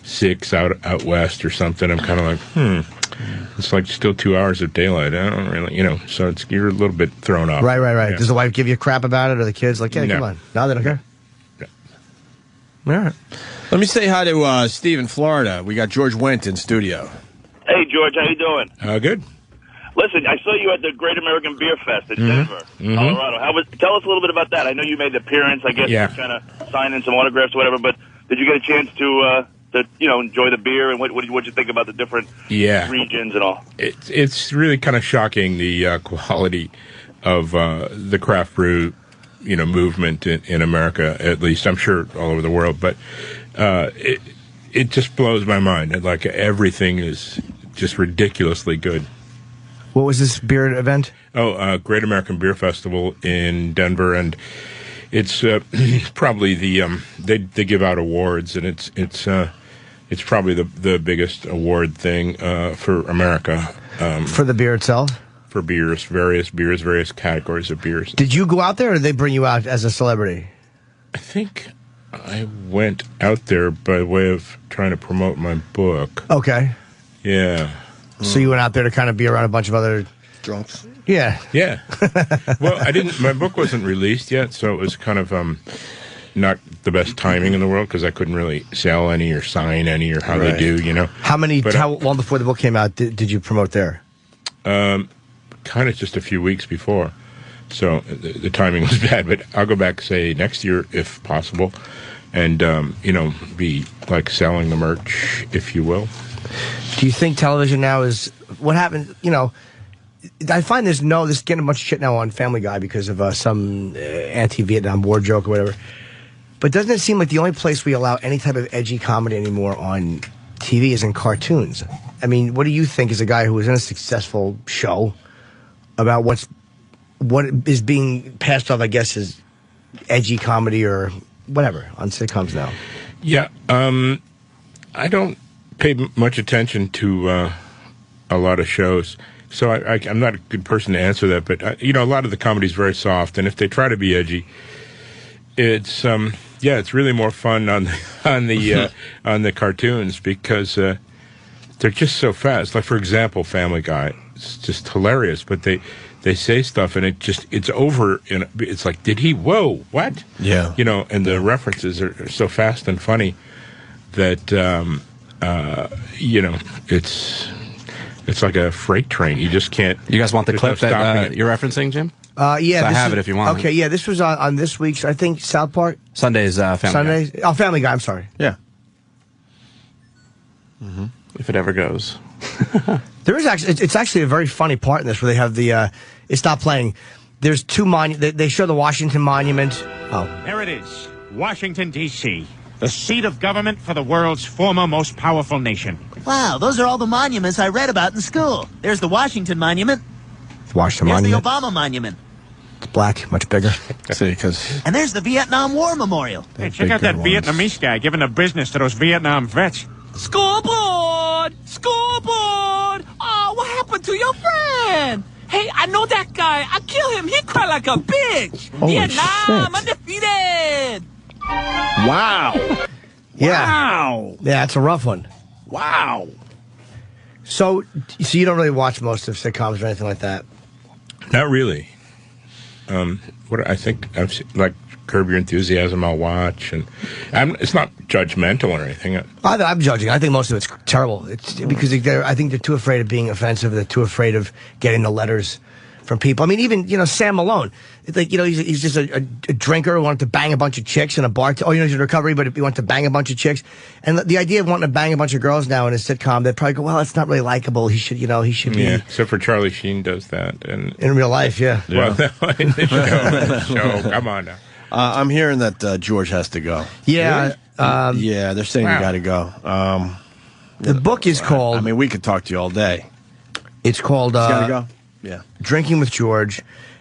6 out west or something. I'm kind of like, it's like still 2 hours of daylight. I don't really, so you're a little bit thrown off. Right. Yeah. Does the wife give you crap about it, or the kids like, yeah, No. come on? No, they don't care. No. All right. Let me say hi to Steve in Florida. We got George Wendt in studio. Hey, George, how you doing? Good. Listen, I saw you at the Great American Beer Fest in Denver, Colorado. Tell us a little bit about that. I know you made the appearance. I guess Yeah. you're trying to sign in some autographs or whatever, but did you get a chance to enjoy the beer, and what'd you think about the different regions and all? It's really kind of shocking the quality of the craft brew, movement in America. At least I'm sure all over the world, but it just blows my mind. Like everything is just ridiculously good. What was this beer event? Great American Beer Festival in Denver, and it's probably the they give out awards, and it's probably the biggest award thing for America. For the beer itself? For beers, various categories of beers. Did you go out there, or did they bring you out as a celebrity? I think I went out there by way of trying to promote my book. Okay. Yeah. So you went out there to kind of be around a bunch of other drunks. Yeah. Yeah. Well, I didn't. My book wasn't released yet, so it was kind of not the best timing in the world because I couldn't really sell any or sign any or how they do, you know. How long before the book came out did you promote there? Kind of just a few weeks before. So the timing was bad, but I'll go back, say, next year if possible, and, be like selling the merch, if you will. Do you think television now is what happened? I find this getting a bunch of shit now on Family Guy because of some anti-Vietnam War joke or whatever. But doesn't it seem like the only place we allow any type of edgy comedy anymore on TV is in cartoons? I mean, what do you think as a guy who was in a successful show about what is being passed off, I guess, as edgy comedy or whatever on sitcoms now? Yeah, I don't pay much attention to a lot of shows. So I'm not a good person to answer that, but a lot of the comedy is very soft, and if they try to be edgy, it's it's really more fun on the cartoons because they're just so fast. Like for example, Family Guy, it's just hilarious, but they say stuff and it's over, and it's like, did he? Whoa, what? Yeah, and the references are so fast and funny that It's like a freight train. You just can't. You guys want the clip that you're referencing, Jim? Yeah. So I have it if you want. Okay, yeah. This was on this week's, I think, South Park. Sunday's Family Guy. Oh, Family Guy. I'm sorry. Yeah. Mm-hmm. If it ever goes. There is actually. It's actually a very funny part in this where they have the. It stopped playing. There's two They show the Washington Monument. Oh. There it is, Washington D.C., the seat of government for the world's former most powerful nation. Wow, those are all the monuments I read about in school. There's the Washington Monument. Washington There's Monument. the Obama Monument. It's black, much bigger. See, because. And there's the Vietnam War Memorial. Hey, check out that Vietnamese guy giving the business to those Vietnam vets. Scoreboard! Scoreboard! Oh, what happened to your friend? Hey, I know that guy. I kill him. He cried like a bitch. Holy Vietnam shit. undefeated. Wow. Yeah. Wow. Yeah, it's a rough one. Wow. So you don't really watch most of sitcoms or anything like that? Not really. What I think I've seen, like Curb Your Enthusiasm, I'll watch, and it's not judgmental or anything. I'm judging. I think most of it's terrible. It's because I think they're too afraid of being offensive. They're too afraid of getting the letters from people. I mean, even Sam Malone. It's like he's just a drinker who wanted to bang a bunch of chicks in a bar. He's in recovery, but he wanted to bang a bunch of chicks. And the idea of wanting to bang a bunch of girls now in a sitcom, they'd probably go, well, it's not really likable. He should be. Yeah, except for Charlie Sheen does that, and in real life, yeah. Well, in the show, come on now. I'm hearing that George has to go. Yeah. Really? Yeah, they're saying you got to go. The book is called. I mean, we could talk to you all day. It's called. Got to go. Yeah. Drinking with George,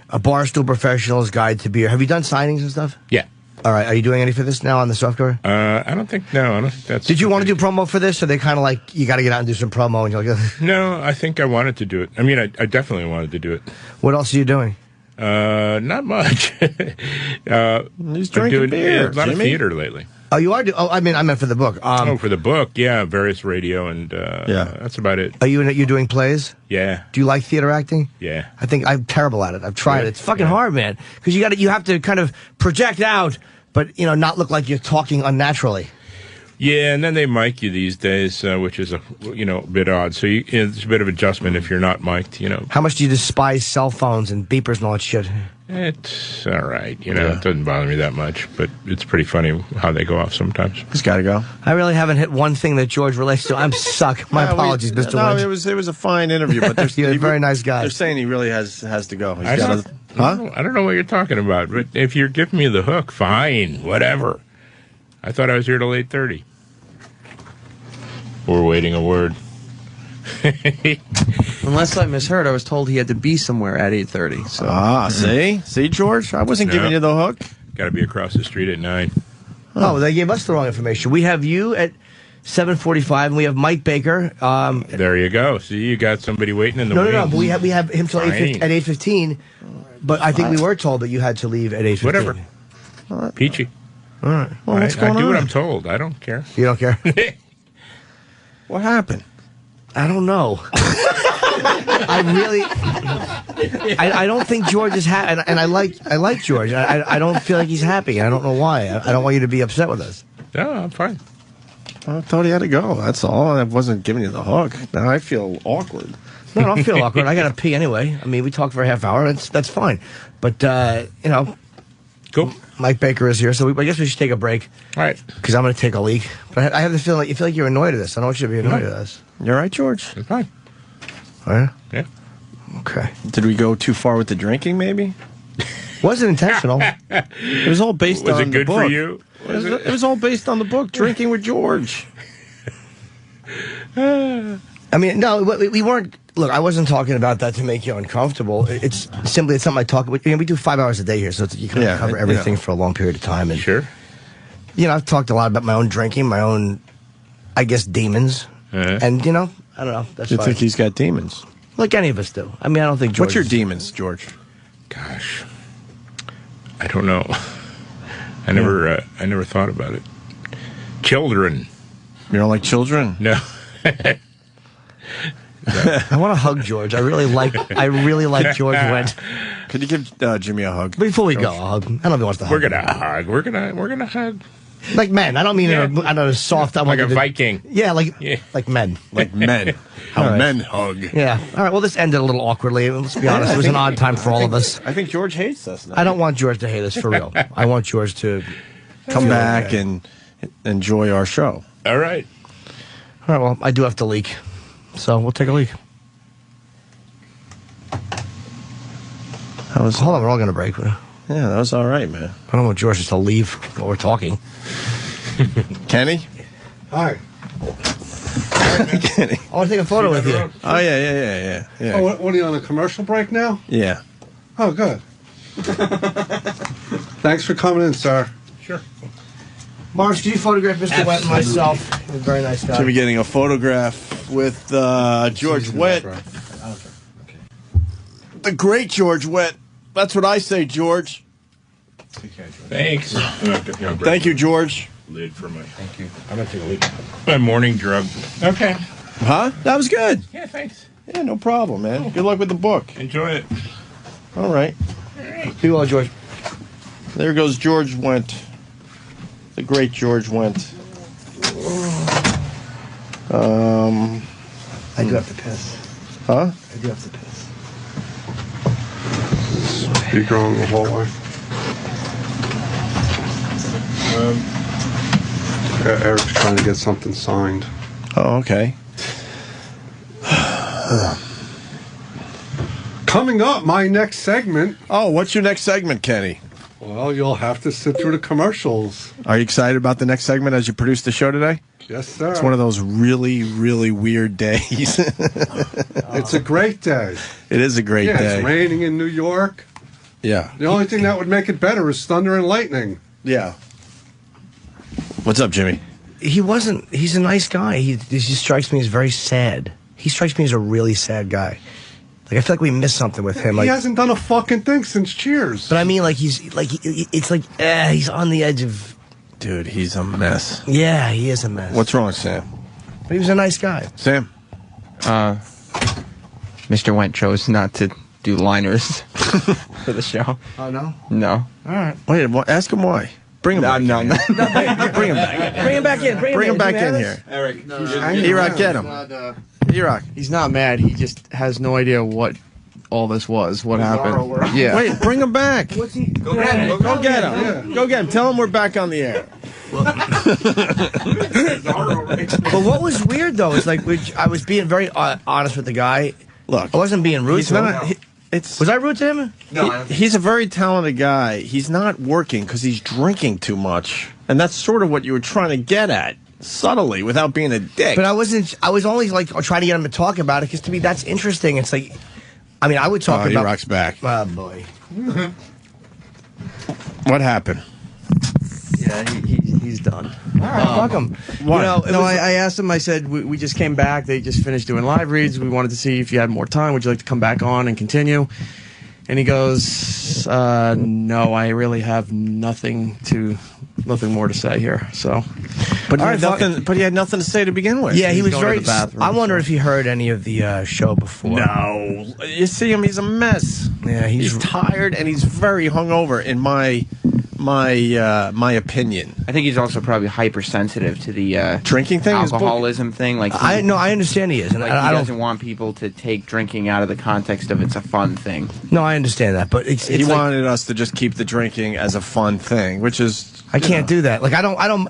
a Barstool Professional's Guide to Beer. Have you done signings and stuff? Yeah. All right. Are you doing any for this now on the softcover? I don't think that's. Did you want to do promo for this, or they kind of like you got to get out and do some promo? And you're like, no, I think I wanted to do it. I mean, I definitely wanted to do it. What else are you doing? Not much. He's drinking beer. A lot of theater lately. Oh, you are? I meant for the book. For the book, yeah, various radio and that's about it. Are you doing plays? Yeah. Do you like theater acting? Yeah. I think I'm terrible at it. I've tried it. It's fucking hard, man. Because you have to kind of project out, but not look like you're talking unnaturally. Yeah, and then they mic you these days, which is a bit odd. So it's a bit of adjustment if you're not mic'd. How much do you despise cell phones and beepers and all that shit? It's all right. It doesn't bother me that much, but it's pretty funny how they go off sometimes. He's got to go. I really haven't hit one thing that George relates to. I'm suck. My apologies, Mr. No, Wendt. it was a fine interview, but he's a very nice guy. They're saying he really has to go. I don't know what you're talking about, but if you're giving me the hook, fine, whatever. I thought I was here till 8:30. We're waiting a word. Unless I misheard, I was told he had to be somewhere at 8:30. So. See, George, I wasn't giving you the hook. Got to be across the street at 9. Oh, they gave us the wrong information. We have you at 7:45, and we have Mike Baker. There you go. See, you got somebody waiting in the wings. No. But we have him till 8:15. But I think we were told that you had to leave at 8:15. Whatever. Peachy. All right. Well, what's going I do on? what I'm told. I don't care. You don't care? What happened? I don't know. I don't think George is happy, and I like George. I don't feel like he's happy. I don't know why. I don't want you to be upset with us. No, I'm fine. I thought he had to go. That's all. I wasn't giving you the hook. Now I feel awkward. No, I don't feel awkward. I got to pee anyway. I mean, we talked for a half hour. That's fine. But, Cool. Mike Baker is here, so I guess we should take a break. All right. Because I'm going to take a leak. But I have the feeling like you feel like you're annoyed at this. I don't want you to be annoyed at us. You're right, George? It's fine. Oh, yeah? Yeah. Okay. Did we go too far with the drinking, maybe? Wasn't intentional. It was all based on Was it good the book. for you? It was all based on the book, Drinking with George. I mean, no, we weren't. Look, I wasn't talking about that to make you uncomfortable. It's simply something I talk about. We do 5 hours a day here, so you can cover everything for a long period of time. And, Sure. I've talked a lot about my own drinking, my own, I guess, demons. And, I don't know. That's You fine. think he's got demons? Like any of us do. I mean, I don't think George. What's your demons, George? Gosh. I don't know. I never thought about it. Children. You don't like children? No. I want to hug George. I really like George Wendt. Could you give Jimmy a hug? Before we go, I'll hug him. I don't know if he wants to hug. We're gonna hug. We're gonna hug. Like men. I don't mean in a soft. Like a Viking. Yeah, like men. Like men. How All right. men hug. Yeah. All right. Well, this ended a little awkwardly. Let's be honest. It was an odd time for all of us. I think George hates us now. I don't want George to hate us for real. I want George to come back and enjoy our show. All right. All right. Well, I do have to leak, so we'll take a leak. Hold on, we're all going to break. Yeah, that was all right, man. I don't want George just to leave while we're talking. Kenny? Hi. Kenny. I want to take a photo with you. Oh, yeah. Oh, what are you on a commercial break now? Yeah. Oh, good. Thanks for coming in, sir. Sure. Marge, can you photograph Mr. Wendt and myself? He's a very nice guy. Should be getting a photograph with George Wendt. The great George Wendt. That's what I say, George. Thanks. Thank you, George. Lid for my. Thank you. I'm gonna take a leak. My morning drug. Okay. Huh? That was good. Yeah, thanks. Yeah, no problem, man. Good luck with the book. Enjoy it. All right. Be well, George. There goes George Wendt. The great George Wendt. I do have to piss. Huh? I do have to piss. Speaker on the hallway. Eric's trying to get something signed. Oh, okay. Coming up, my next segment. Oh, what's your next segment, Kenny? Well, you'll have to sit through the commercials. Are you excited about the next segment as you produce the show today? Yes, sir. It's one of those really, really weird days. It's a great day. It is a great day. It's raining in New York. Yeah. The only thing that would make it better is thunder and lightning. Yeah. What's up, Jimmy? He's a nice guy. He just strikes me as very sad. He strikes me as a really sad guy. Like, I feel like we missed something with him. He hasn't done a fucking thing since Cheers. But I mean, like, he's on the edge of... Dude, he's a mess. Yeah, he is a mess. What's wrong, Sam? But he was a nice guy. Sam? Mr. Wendt chose not to do liners for the show. Oh, no? No. All right. Wait, ask him why. Bring him back in. Bring him back. Bring him back in. Bring him back in here. Eric, E-Rock, get him. E-Rock. He's not mad. He just has no idea what all this was. What happened? Yeah. Wait, bring him back. What's he? Go get him. Go get him. Go get him. Tell him we're back on the air. But what was weird, though, is like, I was being very honest with the guy. Look, I wasn't being rude he's to him. not. Was I rude to him? No. He's a very talented guy. He's not working because he's drinking too much. And that's sort of what you were trying to get at. Subtly, without being a dick. But I was only like trying to get him to talk about it because to me that's interesting. It's like, I mean, I would talk about. E-Rock's back. Oh boy. What happened? Yeah, he's done. All right, fuck him. Why? I asked him. I said we just came back. They just finished doing live reads. We wanted to see if you had more time. Would you like to come back on and continue? And he goes, "No, I really have nothing to nothing more to say here. So, but he had nothing to say to begin with. Yeah, he was going to very. the bathroom, I wonder if he heard any of the show before. No, you see him; he's a mess. Yeah, he's tired and he's very hungover. In my opinion, I think he's also probably hypersensitive to the drinking thing, alcoholism thing. Like I understand he is, and like I he don't. doesn't want people to take drinking out of the context of it's a fun thing. No, I understand that, but it's he like, wanted us to just keep the drinking as a fun thing, which is I can't do that. Like I don't.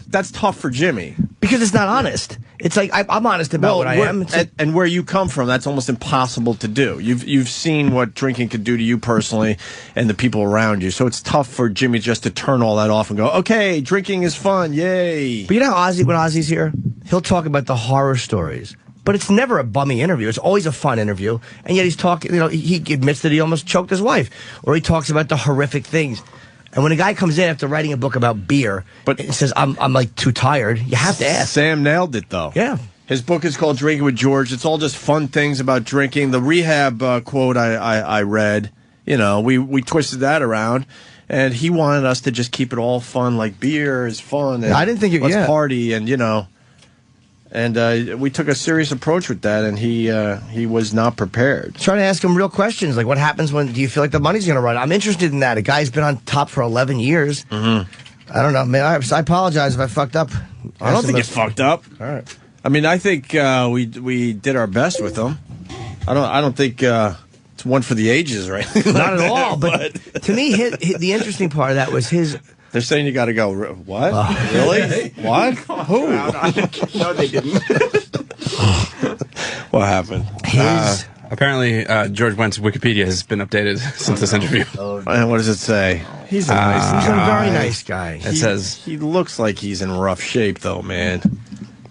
That's tough for Jimmy because it's not honest. It's like I'm honest about what I am. And where you come from, that's almost impossible to do. You've seen what drinking could do to you personally and the people around you. So it's tough for Jimmy just to turn all that off and go, okay, drinking is fun, yay. But you know how when Ozzy's here, he'll talk about the horror stories. But it's never a bummy interview. It's always a fun interview. And yet he's talking, he admits that he almost choked his wife. Or he talks about the horrific things. And when a guy comes in after writing a book about beer, but it says, I'm like too tired, you have to ask. Sam nailed it, though. Yeah. His book is called Drinking with George. It's all just fun things about drinking. The rehab quote I read, we twisted that around. And he wanted us to just keep it all fun, like beer is fun. And I didn't think let's party, and And we took a serious approach with that, and he was not prepared. Trying to ask him real questions, like what happens when, do you feel like the money's going to run? I'm interested in that. A guy's been on top for 11 years. Mm-hmm. I don't know, man. I apologize if I fucked up. I don't think you fucked up. All right. I mean, I think we did our best with him. I don't think it's one for the ages, right? Not at all. But to me, the interesting part of that was his. They're saying you got to go. What? Really? What? Who? No, they didn't. What happened? Apparently, George Wendt's Wikipedia has been updated since this interview. And what does it say? He's a nice He's a guy. very nice guy. It says he looks like he's in rough shape, though, man.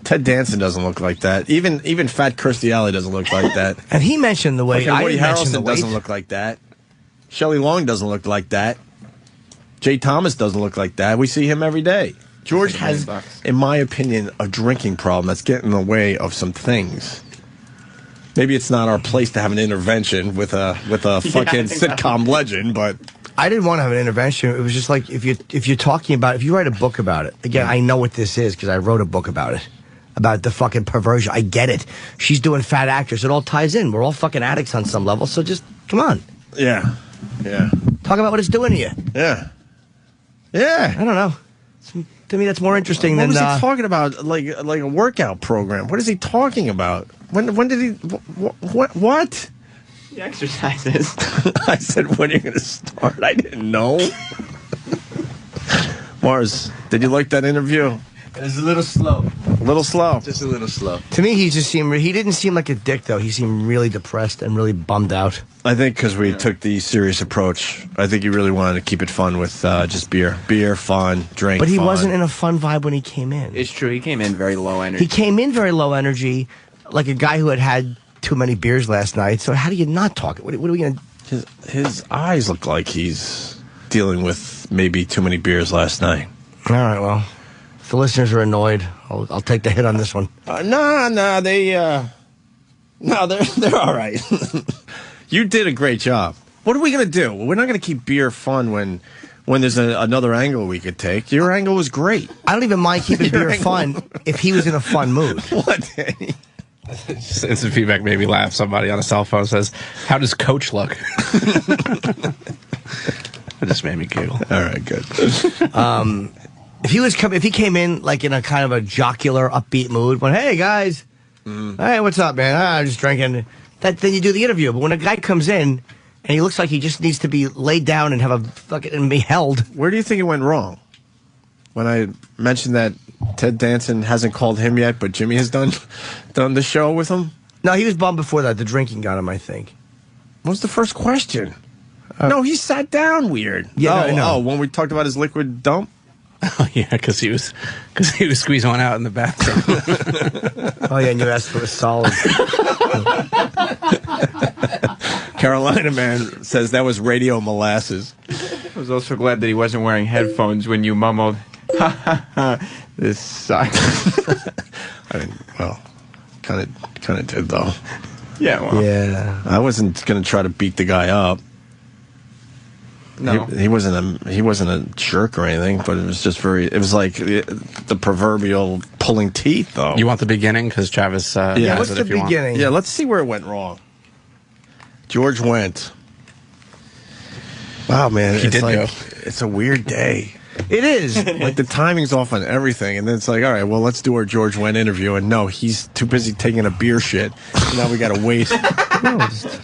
Ted Danson doesn't look like that. Even Fat Kirstie Alley doesn't look like that. And he mentioned the weight. Woody Harrelson doesn't look like that. Shelley Long doesn't look like that. Jay Thomas doesn't look like that. We see him every day. George has, in my opinion, a drinking problem that's getting in the way of some things. Maybe it's not our place to have an intervention with a fucking sitcom legend, but I didn't want to have an intervention. It was just like if you're talking about, if you write a book about it. Again, I know what this is because I wrote a book about it. About the fucking perversion. I get it. She's doing Fat Actress. It all ties in. We're all fucking addicts on some level. So just come on. Yeah. Talk about what it's doing to you. Yeah. I don't know. To me, that's more interesting what than. Was he talking about? Like a workout program? What is he talking about? When did he? What? The exercises. I said, when are you going to start? I didn't know. Mars, did you like that interview? It was a little slow. A little slow. Just a little slow. To me, he didn't seem like a dick, though. He seemed really depressed and really bummed out. I think because we took the serious approach. I think he really wanted to keep it fun with just beer. Beer, fun, drink, But he fun. wasn't in a fun vibe when he came in. It's true. He came in very low energy. He came in very low energy, like a guy who had too many beers last night. So how do you not talk? What are we going to... His eyes look like he's dealing with maybe too many beers last night. All right, well... If the listeners are annoyed, I'll take the hit on this one. They're all right. You did a great job. What are we going to do? We're not going to keep beer fun when there's another angle we could take. Your angle was great. I don't even mind keeping beer fun if he was in a fun mood. What? Just instant feedback made me laugh. Somebody on a cell phone says, "How does Coach look?" It just made me giggle. All right, good. If he came in like in a kind of a jocular, upbeat mood, went, "Hey guys, hey, what's up, man? I'm just drinking." Then you do the interview. But when a guy comes in and he looks like he just needs to be laid down and have a fucking and be held, where do you think it went wrong? When I mentioned that Ted Danson hasn't called him yet, but Jimmy has done the show with him. No, he was bummed before that. The drinking got him, I think. What was the first question? No, he sat down weird. Yeah, no. When we talked about his liquid dump. Oh yeah, because he was squeezing one out in the bathroom. Oh yeah, and you asked for a solid. Carolina man says that was radio molasses. I was also glad that he wasn't wearing headphones when you mumbled, "Ha ha ha, this sucks." Kind of did though. Yeah, well. Yeah. I wasn't gonna try to beat the guy up. No. He wasn't a jerk or anything, but it was just it was like the proverbial pulling teeth, though. You want the beginning? Because Travis yeah, what's the beginning? Yeah, let's see where it went wrong. George Wendt. Wow, man. He did go. It's a weird day. It is. Like, the timing's off on everything, and then it's like, all right, well, let's do our George Wendt interview, and no, he's too busy taking a beer shit, so now we gotta wait.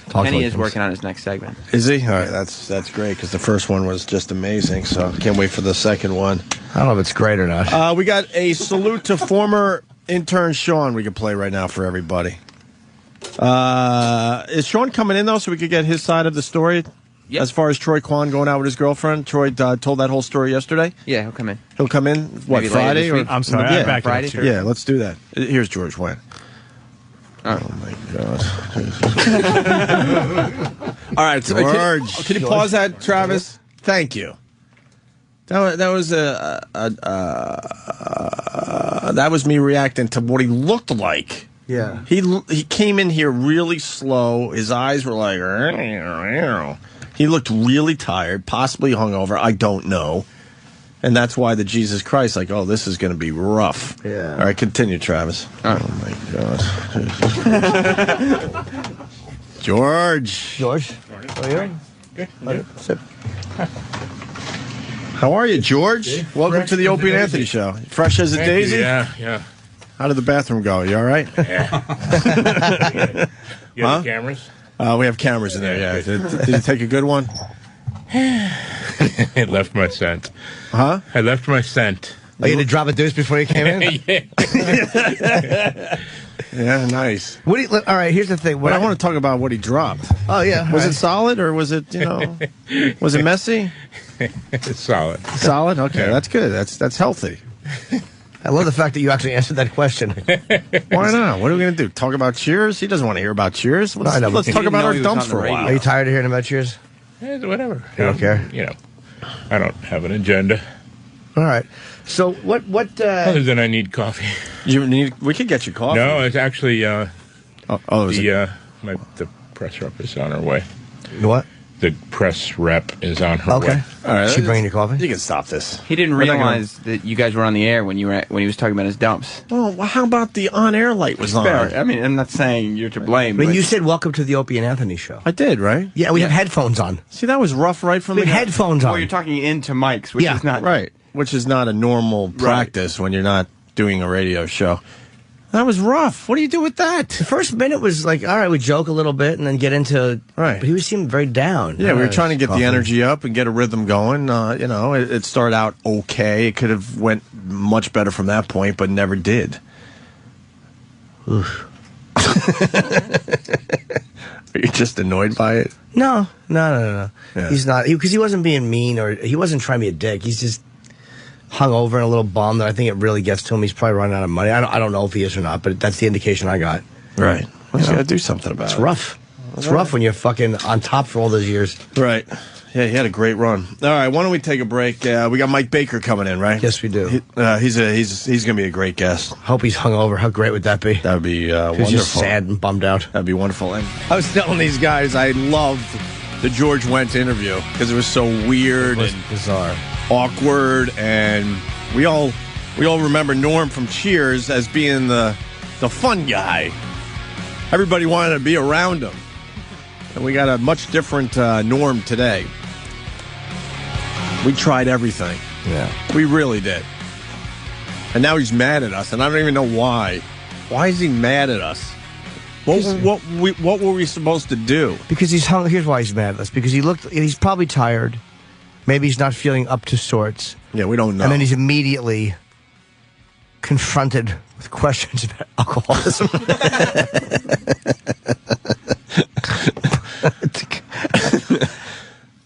Penny is working on his next segment. Is he? All right, that's great, because the first one was just amazing, so can't wait for the second one. I don't know if it's great or not. We got a salute to former intern Sean we can play right now for everybody. Is Sean coming in, though, so we could get his side of the story? Yep. As far as Troy Kwan going out with his girlfriend, Troy told that whole story yesterday. Yeah, he'll come in. He'll come in. What, Maybe Friday? later this week? Or I'm sorry, yeah, back Friday. Sure. Yeah, let's do that. Here's George Wendt. Oh my God! All right, so George. Can you pause that, Travis? Thank you. That was me reacting to what he looked like. Yeah. He came in here really slow. His eyes were like... He looked really tired, possibly hungover. I don't know. And that's why the Jesus Christ, like, oh, this is going to be rough. Yeah. All right, continue, Travis. Oh, my God. George. George. How are you? Good. Sit. How are you, George? Welcome to the Opie and Anthony Show. Fresh as a daisy? Yeah. How did the bathroom go? You all right? Yeah. You have cameras? We have cameras in there, yeah. Did you take a good one? It left my scent. Huh? I left my scent. Oh, you had to drop a deuce before you came in? Yeah, nice. All right, here's the thing. But I want to talk about what he dropped. Oh, yeah. Was it solid or was it, was it messy? It's solid. Solid? Okay, that's good. That's healthy. I love the fact that you actually answered that question. Why not? What are we going to do? Talk about Cheers? He doesn't want to hear about Cheers. Let's talk about our dumps for a while. Are you tired of hearing about Cheers? Whatever. You don't care? I don't have an agenda. All right. So what? Other than I need coffee. We could get you coffee. No, it's actually the press rep is on her way. What? The press rep is on her way. All right. Is she bringing you coffee? You can stop this. He didn't realize that you guys were on the air when he was talking about his dumps. Well, how about the on-air light was on? Fair. I mean, I'm not saying you're to blame. When you said welcome to the Opie and Anthony show. I did, right? Yeah, we have headphones on. See, that was rough right from we the headphones on. Well, you're talking into mics, which is not right. Which is not a normal practice when you're not doing a radio show. That was rough. What do you do with that? The first minute was like, all right, we joke a little bit and then get into... Right. But he seemed very down. Yeah, we were trying to get the energy up and get a rhythm going. It started out okay. It could have went much better from that point, but never did. Oof. Are you just annoyed by it? No. Yeah. He's not. Because he wasn't being mean or he wasn't trying to be a dick. He's just hung over and a little bummed that I think it really gets to him. He's probably running out of money. I don't know if he is or not, but that's the indication I got. Right. Well, you got to do something about it. It's rough. It's rough when you're fucking on top for all those years. Right. Yeah, he had a great run. All right, why don't we take a break? We got Mike Baker coming in, right? Yes, we do. He's going to be a great guest. Hope he's hungover. How great would that be? That would be wonderful. He's just sad and bummed out. That'd be wonderful. And I was telling these guys I loved the George Wendt interview because it was so weird and bizarre, awkward, and we all remember Norm from Cheers as being the fun guy. Everybody wanted to be around him. And we got a much different Norm today. We tried everything. Yeah. We really did. And now he's mad at us, and I don't even know why. Why is he mad at us? What were we supposed to do? Because he's hung. Here's why he's mad at us. Because he's probably tired. Maybe he's not feeling up to sorts. Yeah, we don't know. And then he's immediately confronted with questions about alcoholism.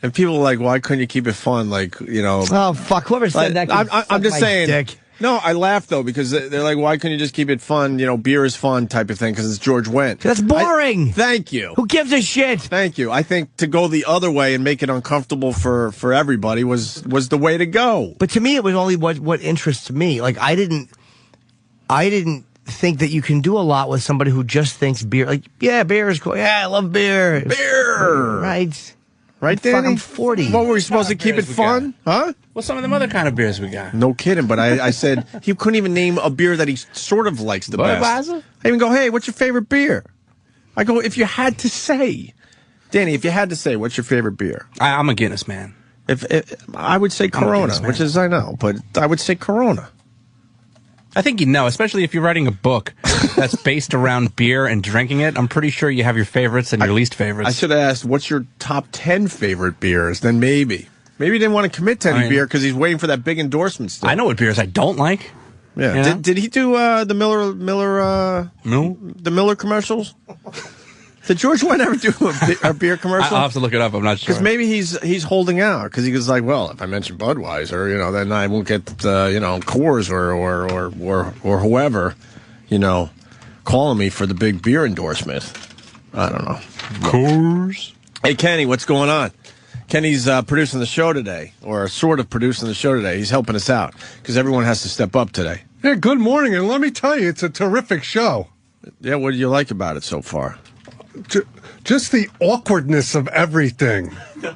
And people are like, why couldn't you keep it fun? Like, Oh, fuck. Whoever said that. I'm just saying. Dick. No, I laugh, though, because they're like, why couldn't you just keep it fun? Beer is fun type of thing, because it's George Wendt. That's boring. Thank you. Who gives a shit? Thank you. I think to go the other way and make it uncomfortable for everybody was the way to go. But to me, it was only what interests me. Like, I didn't think that you can do a lot with somebody who just thinks beer. Like, yeah, beer is cool. Yeah, I love beer. Beer. Right. Right, Danny? I'm 40. What, were we supposed to keep it fun? Huh? Well, some of them other kind of beers we got. No kidding, but I said he couldn't even name a beer that he sort of likes the best. Budweiser? I even go, hey, what's your favorite beer? I go, if you had to say. Danny, if you had to say, what's your favorite beer? I'm a Guinness man. If I would say Corona, which is, I know, but I would say Corona. I think you know, especially if you're writing a book that's based around beer and drinking it. I'm pretty sure you have your favorites and your least favorites. I should have asked, what's your top 10 favorite beers? Then maybe. Maybe he didn't want to commit to any beer because he's waiting for that big endorsement still. I know what beers I don't like. Yeah. You know? Did he do the Miller commercials? Did George Wendt ever do a beer commercial? I'll have to look it up. I'm not sure. Because maybe he's holding out because he was like, well, if I mention Budweiser, then I won't get Coors or whoever, calling me for the big beer endorsement. I don't know. Coors. Hey Kenny, what's going on? Kenny's producing the show today, or sort of producing the show today. He's helping us out because everyone has to step up today. Yeah, good morning, and let me tell you, it's a terrific show. Yeah, what do you like about it so far? Just the awkwardness of everything. I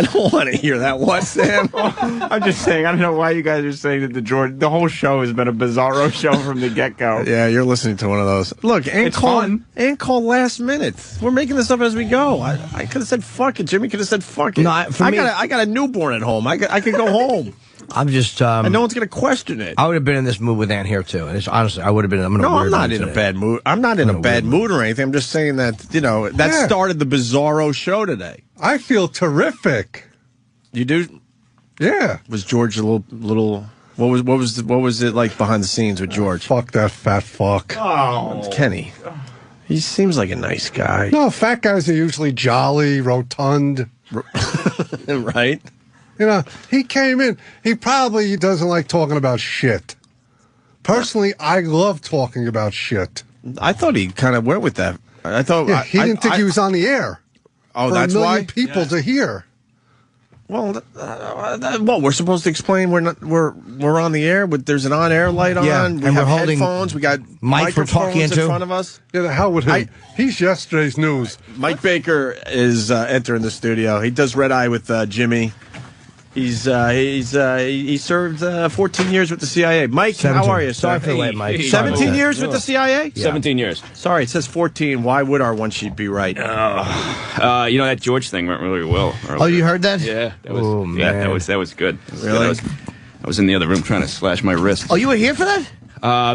don't want to hear that. What, Sam? I'm just saying, I don't know why you guys are saying that the whole show has been a bizarro show from the get-go. Yeah, you're listening to one of those. Look, and call last minute. We're making this up as we go. I could have said fuck it. Jimmy could have said fuck it. No, I got a newborn at home. I could go home. I'm just. And no one's going to question it. I would have been in this mood with Ann here too. And honestly, I would have been. I'm not in a bad mood. I'm not in a bad mood or anything. I'm just saying that that started the bizarro show today. I feel terrific. You do? Yeah. Was George a little? What was it like behind the scenes with George? Fuck that fat fuck. Oh, Kenny. He seems like a nice guy. No, fat guys are usually jolly, rotund. Right? He came in. He probably doesn't like talking about shit. Personally, I love talking about shit. I thought he kind of went with that. I thought he didn't think he was on the air. Oh, for that's a why million people to hear. Well, we're supposed to explain we're on the air. But there's an on-air light on. Yeah, we and have we're holding headphones. We got mics we're talking microphones in into front of us. Yeah, the hell with him. He's yesterday's news. Mike Baker is entering the studio. He does Red Eye with Jimmy. He served 14 years with the CIA. Mike, 17. How are you, sir? Sorry for the late, Mike. 17 years with the CIA? Yeah. 17 years. Sorry, it says 14. Why would our one sheet be right? That George thing went really well earlier. Oh, you heard that? Yeah. That was, oh, man. that was good. Really? I was in the other room trying to slash my wrist. Oh, you were here for that?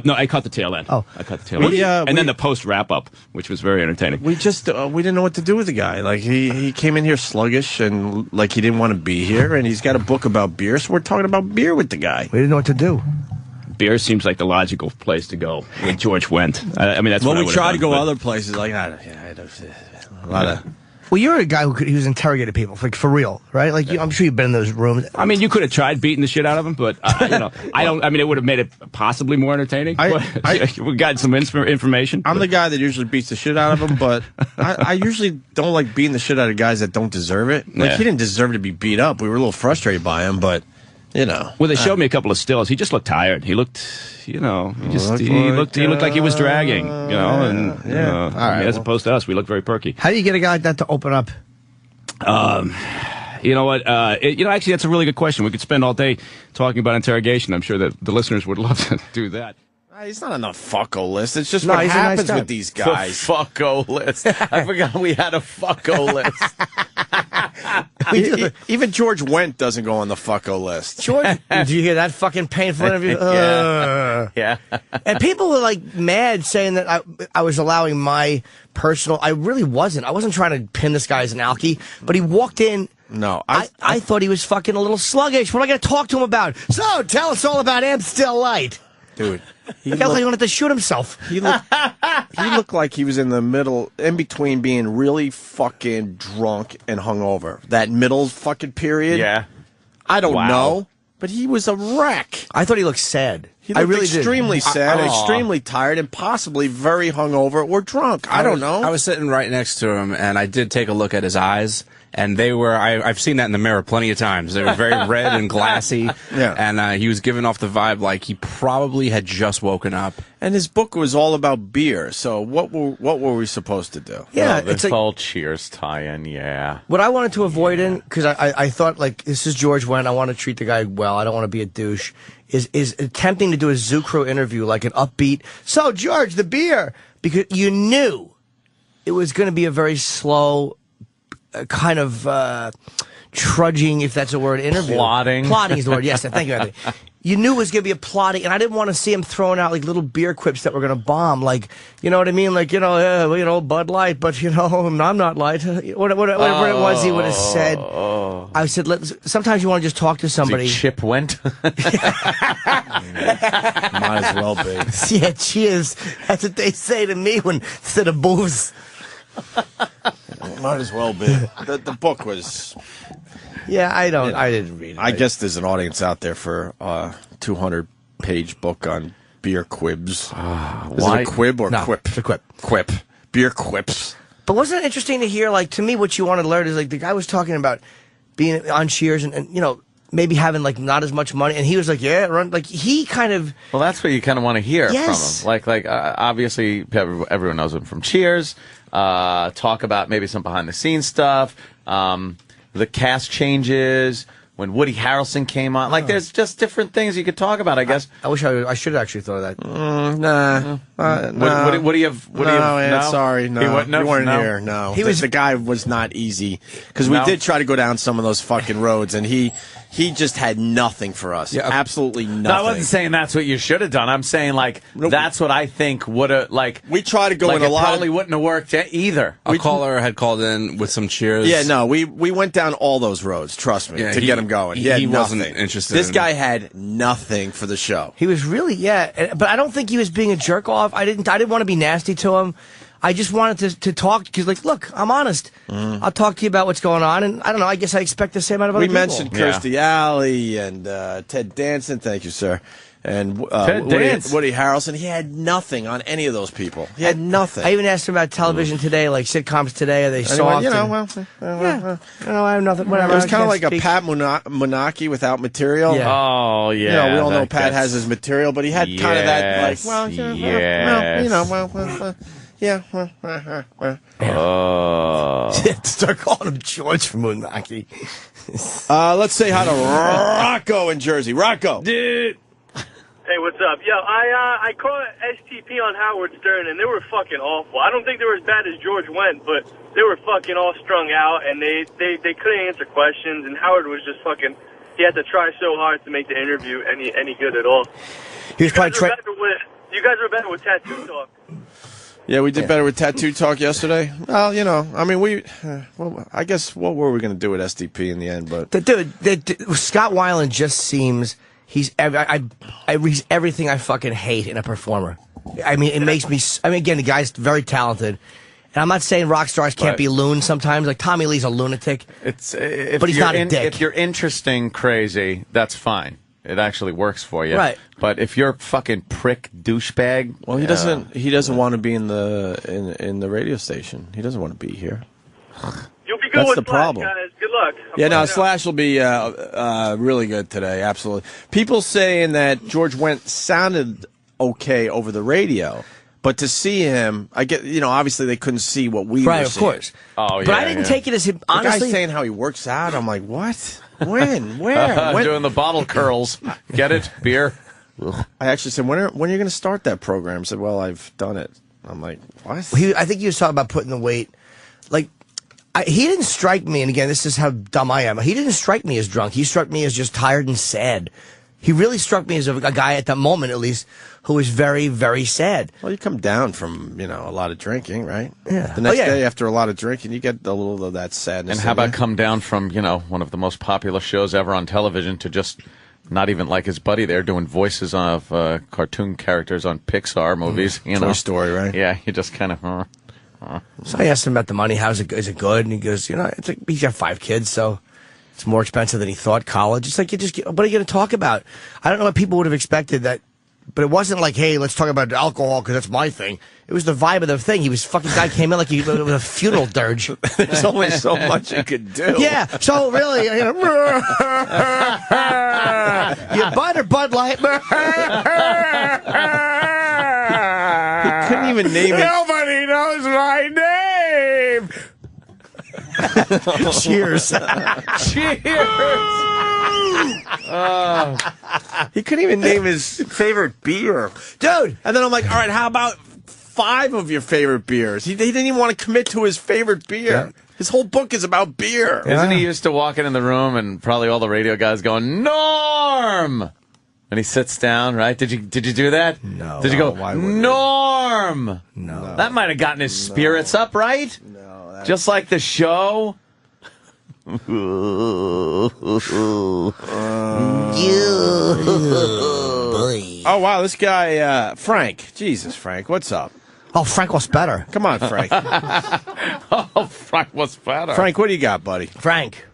No, I caught the tail end. Oh. I caught the tail end. And then the post wrap-up, which was very entertaining. We just, we didn't know what to do with the guy. Like, he came in here sluggish and, like, he didn't want to be here, and he's got a book about beer, so we're talking about beer with the guy. We didn't know what to do. Beer seems like the logical place to go with George Wendt. I mean, that's what I we tried to go but other places, like, a lot of... Well, you're a guy he was interrogating people, like, for real, right? Like, I'm sure you've been in those rooms. I mean, you could have tried beating the shit out of him, but, I don't, I mean, it would have made it possibly more entertaining. We got some information. I'm the guy that usually beats the shit out of him, but I usually don't like beating the shit out of guys that don't deserve it. Like, he didn't deserve to be beat up. We were a little frustrated by him, but, Well, they showed me a couple of stills. He just looked tired. He looked, he looked like he was dragging, as opposed to us, we looked very perky. How do you get a guy like that to open up? You know what? Actually, that's a really good question. We could spend all day talking about interrogation. I'm sure that the listeners would love to do that. He's not on the fucko list. It's just what happens with these guys. The fucko list. I forgot we had a fucko list. Even George Wendt doesn't go on the fucko list. George, did you hear that fucking painful interview? Yeah. And people were like mad saying that I was allowing my personal. I really wasn't. I wasn't trying to pin this guy as an alkie, but he walked in. No, I thought he was fucking a little sluggish. What am I going to talk to him about? So tell us all about Amp Still Light. Dude. He felt like he wanted to shoot himself. He looked like he was in the middle, in between being really fucking drunk and hungover. That middle fucking period. Yeah. I don't know, but he was a wreck. I thought he looked sad. He looked extremely sad, extremely tired, and possibly very hungover or drunk. I don't know. I was sitting right next to him, and I did take a look at his eyes. And they were, I've seen that in the mirror plenty of times. They were very red and glassy. Yeah. And he was giving off the vibe like he probably had just woken up. And his book was all about beer. So what were we supposed to do? Yeah, it's like whole Cheers tie-in. Yeah. What I wanted to avoid because I thought, like, this is George Wendt. I want to treat the guy well. I don't want to be a douche. Is attempting to do a Zoo Crew interview, like an upbeat. So, George, the beer. Because you knew it was going to be a very slow, kind of trudging, if that's a word, interview. Plotting. Plotting is the word, yes. Thank you, Anthony. You knew it was going to be a plotting, and I didn't want to see him throwing out, like, little beer quips that were going to bomb. Like, you know what I mean? Like, Bud Light, but, I'm not light. Whatever it was he would have said. I said, sometimes you want to just talk to somebody. Chip Wendt? Might as well be. Yeah, cheers. That's what they say to me instead of booze. Might as well be. The book was... Yeah, I didn't read it. I guess there's an audience out there for a 200-page book on beer quibs. Is it a quib or quip? It's a quip. Quip. Beer quips. But wasn't it interesting to hear, like, to me, what you wanted to learn is, like, the guy was talking about being on Cheers and maybe having, like, not as much money. And he was like, yeah, run. Like, he kind of... Well, that's what you kind of want to hear Yes. from him. Like, obviously, everyone knows him from Cheers. Talk about maybe some behind-the-scenes stuff. The cast changes, when Woody Harrelson came on. Like, there's just different things you could talk about, I guess. I wish I should have actually thought of that. Nah. What do you have? No? Sorry, no. You weren't here, no. The guy was not easy. Because we did try to go down some of those fucking roads, and he just had nothing for us. Yeah, absolutely nothing. No, I wasn't saying that's what you should have done. I'm saying, like, that's what I think would have, like... We tried to go in a lot. It probably wouldn't have worked either. A caller had called in with some Cheers. Yeah, no, we went down all those roads, trust me, to get him going. He wasn't interested. This guy had nothing for the show. He was really, but I don't think he was being a jerk off. I didn't want to be nasty to him. I just wanted to talk, because, like, look, I'm honest. I'll talk to you about what's going on, and I don't know, I guess I expect the same out of other people. We mentioned Kirstie Alley and Ted Danson, thank you, sir, and Woody Harrelson. He had nothing on any of those people. He had nothing. I even asked him about television today, like sitcoms today, are they soft? I have nothing, whatever. It was kind of like a Pat Monarchy without material. Yeah. Oh, yeah. We all know Pat has his material, but he had kind of that, like, Start calling him George from Moonaki. Let's say hi to Rocco in Jersey. Rocco. Dude. Hey, what's up? Yo, I caught STP on Howard Stern, and they were fucking awful. I don't think they were as bad as George Wendt, but they were fucking all strung out, and they couldn't answer questions, and Howard was just fucking... He had to try so hard to make the interview any good at all. He was probably you guys were better with Tattoo Talk. Yeah, we did better with Tattoo Talk yesterday. Well, I mean, I guess what were we going to do with SDP in the end? But Scott Weiland just seems he's everything I fucking hate in a performer. I mean, it makes me. I mean, again, the guy's very talented, and I'm not saying rock stars can't be loons sometimes. Like Tommy Lee's a lunatic, but he's not a dick. If you're interesting, crazy, that's fine. It actually works for you, right? But if you're a fucking prick douchebag, well, he doesn't want to be in the radio station. He doesn't want to be here. You'll be good That's with the problem. Guys. Good luck. Slash will be really good today. Absolutely. People saying that George Wendt sounded okay over the radio. But to see him, I get, obviously they couldn't see what we were seeing. Right, of course. Oh, yeah. But I didn't take it as him, honestly. The guy's saying how he works out. I'm like, what? When? Where? When? Doing the bottle curls. Get it? Beer? I actually said, when are you going to start that program? He said, well, I've done it. I'm like, what? I think he was talking about putting the weight. Like, he didn't strike me, and again, this is how dumb I am. He didn't strike me as drunk. He struck me as just tired and sad. He really struck me as a guy at that moment, at least, who was very, very sad. Well, you come down from, a lot of drinking, right? Yeah. The next day after a lot of drinking, you get a little of that sadness. And how about come down from, one of the most popular shows ever on television to just not even like his buddy there doing voices of cartoon characters on Pixar movies, Toy Story, right? Yeah, he just kind of... So I asked him about the money. Is it good? And he goes, it's like, he's got 5 kids, so... It's more expensive than he thought. College. It's like what are you going to talk about? I don't know what people would have expected that But it wasn't like, hey, let's talk about alcohol because that's my thing. It was the vibe of the thing. He was fucking guy came in like he with a funeral dirge. There's only so much you could do. Yeah. So really, you Bud or Bud Light? He couldn't even name it. Nobody knows my name. Cheers. Cheers. He couldn't even name his favorite beer. Dude. And then I'm like, all right, how about 5 of your favorite beers? He didn't even want to commit to his favorite beer. Yeah. His whole book is about beer. Isn't he used to walking in the room and probably all the radio guys going, Norm! And he sits down, right? Did you do that? No. Did you go, why would Norm? No. That might have gotten his spirits up, right? No. Just like the show. Oh, wow, this guy, Frank. Jesus, Frank, what's up? Oh, Frank was better. Come on, Frank. Oh, Frank was better. Frank, what do you got, buddy? Frank.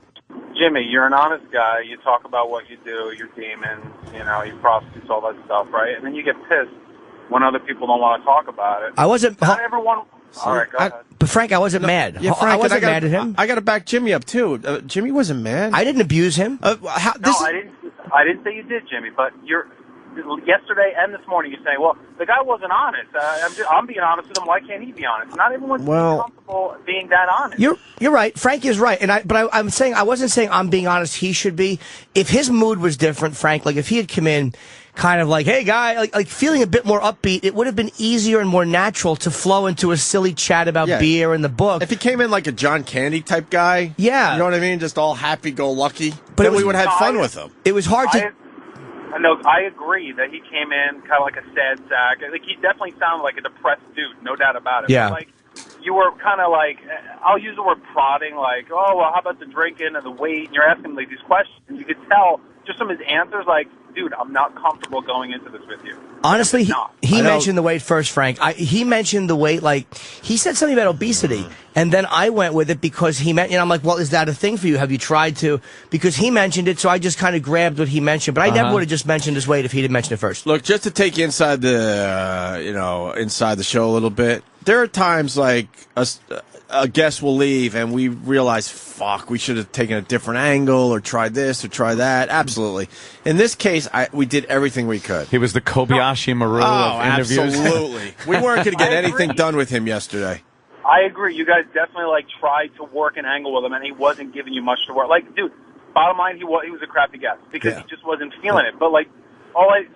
Jimmy, you're an honest guy. You talk about what you do, your demons, your prostitutes, all that stuff, right? And then you get pissed when other people don't want to talk about it. I wasn't. Not everyone. All right, go ahead. But Frank, I wasn't mad. Yeah, Frank, I wasn't gotta- mad at him. I got to back Jimmy up, too. Jimmy wasn't mad. I didn't abuse him. I didn't say you did, Jimmy. But yesterday and this morning you're saying, well, the guy wasn't honest. I'm being honest with him. Why can't he be honest? Not everyone's comfortable being that honest. You're right. Frank is right. I'm saying I wasn't saying I'm being honest. He should be. If his mood was different, Frank, like if he had come in kind of like, hey guy, like feeling a bit more upbeat, it would have been easier and more natural to flow into a silly chat about beer and the book. If he came in like a John Candy type guy, yeah, you know what I mean, just all happy-go-lucky, then we would have had fun with him. It was hard to. No, I agree that he came in kind of like a sad sack. Like he definitely sounded like a depressed dude, no doubt about it. Yeah. But, like you were kind of like, I'll use the word prodding, like, oh, well, how about the drinking and the weight? And you're asking him like these questions. And you could tell just from his answers, like, dude, I'm not comfortable going into this with you. Honestly, he mentioned the weight first, Frank. He mentioned the weight, like, he said something about obesity. And then I went with it because he meant, I'm like, well, is that a thing for you? Have you tried to? Because he mentioned it, so I just kind of grabbed what he mentioned. But I never would have just mentioned his weight if he didn't mention it first. Look, just to take you inside the, inside the show a little bit, there are times like a guest will leave and we realize, fuck, we should have taken a different angle or tried this or tried that. Absolutely. In this case, we did everything we could. He was the Kobayashi Maru of interviews. Absolutely. We weren't going to get anything done with him yesterday. I agree. You guys definitely tried to work an angle with him, and he wasn't giving you much to work. Like, dude, bottom line, he was a crappy guest because he just wasn't feeling it. But like,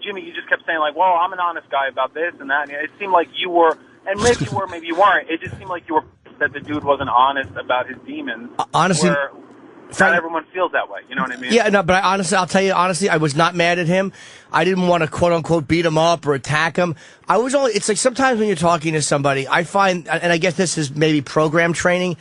Jimmy, you just kept saying like, well, I'm an honest guy about this and that. And it seemed like you were, and maybe you were, maybe you weren't. It just seemed like you were that the dude wasn't honest about his demons. Honestly, not everyone feels that way. You know what I mean? Yeah, no, but I'll tell you honestly, I was not mad at him. I didn't want to quote unquote beat him up or attack him. It's like sometimes when you're talking to somebody, I find, and I guess this is maybe program training,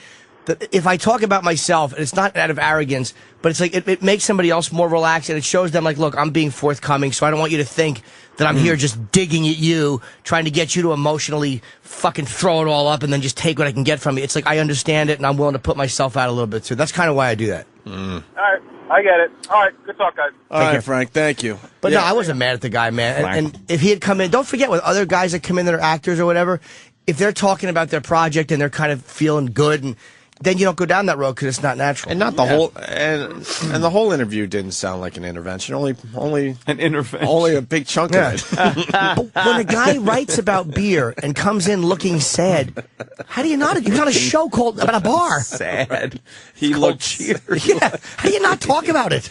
that if I talk about myself, and it's not out of arrogance, but it's like it makes somebody else more relaxed, and it shows them like, look, I'm being forthcoming, so I don't want you to think that I'm here just digging at you, trying to get you to emotionally fucking throw it all up and then just take what I can get from you. It's like I understand it, and I'm willing to put myself out a little bit too. That's kind of why I do that. All right, I get it. All right, good talk, guys. All right, Frank, thank you. But no, I wasn't mad at the guy, man. And if he had come in, don't forget with other guys that come in that are actors or whatever, if they're talking about their project and they're kind of feeling good, and then you don't go down that road because it's not natural. And not the whole, and the whole interview didn't sound like an intervention. Only an intervention. Only a big chunk of it. But when a guy writes about beer and comes in looking sad, how do you not? You're on a show called about a bar. Sad. He looked. Yeah. How do you not talk about it?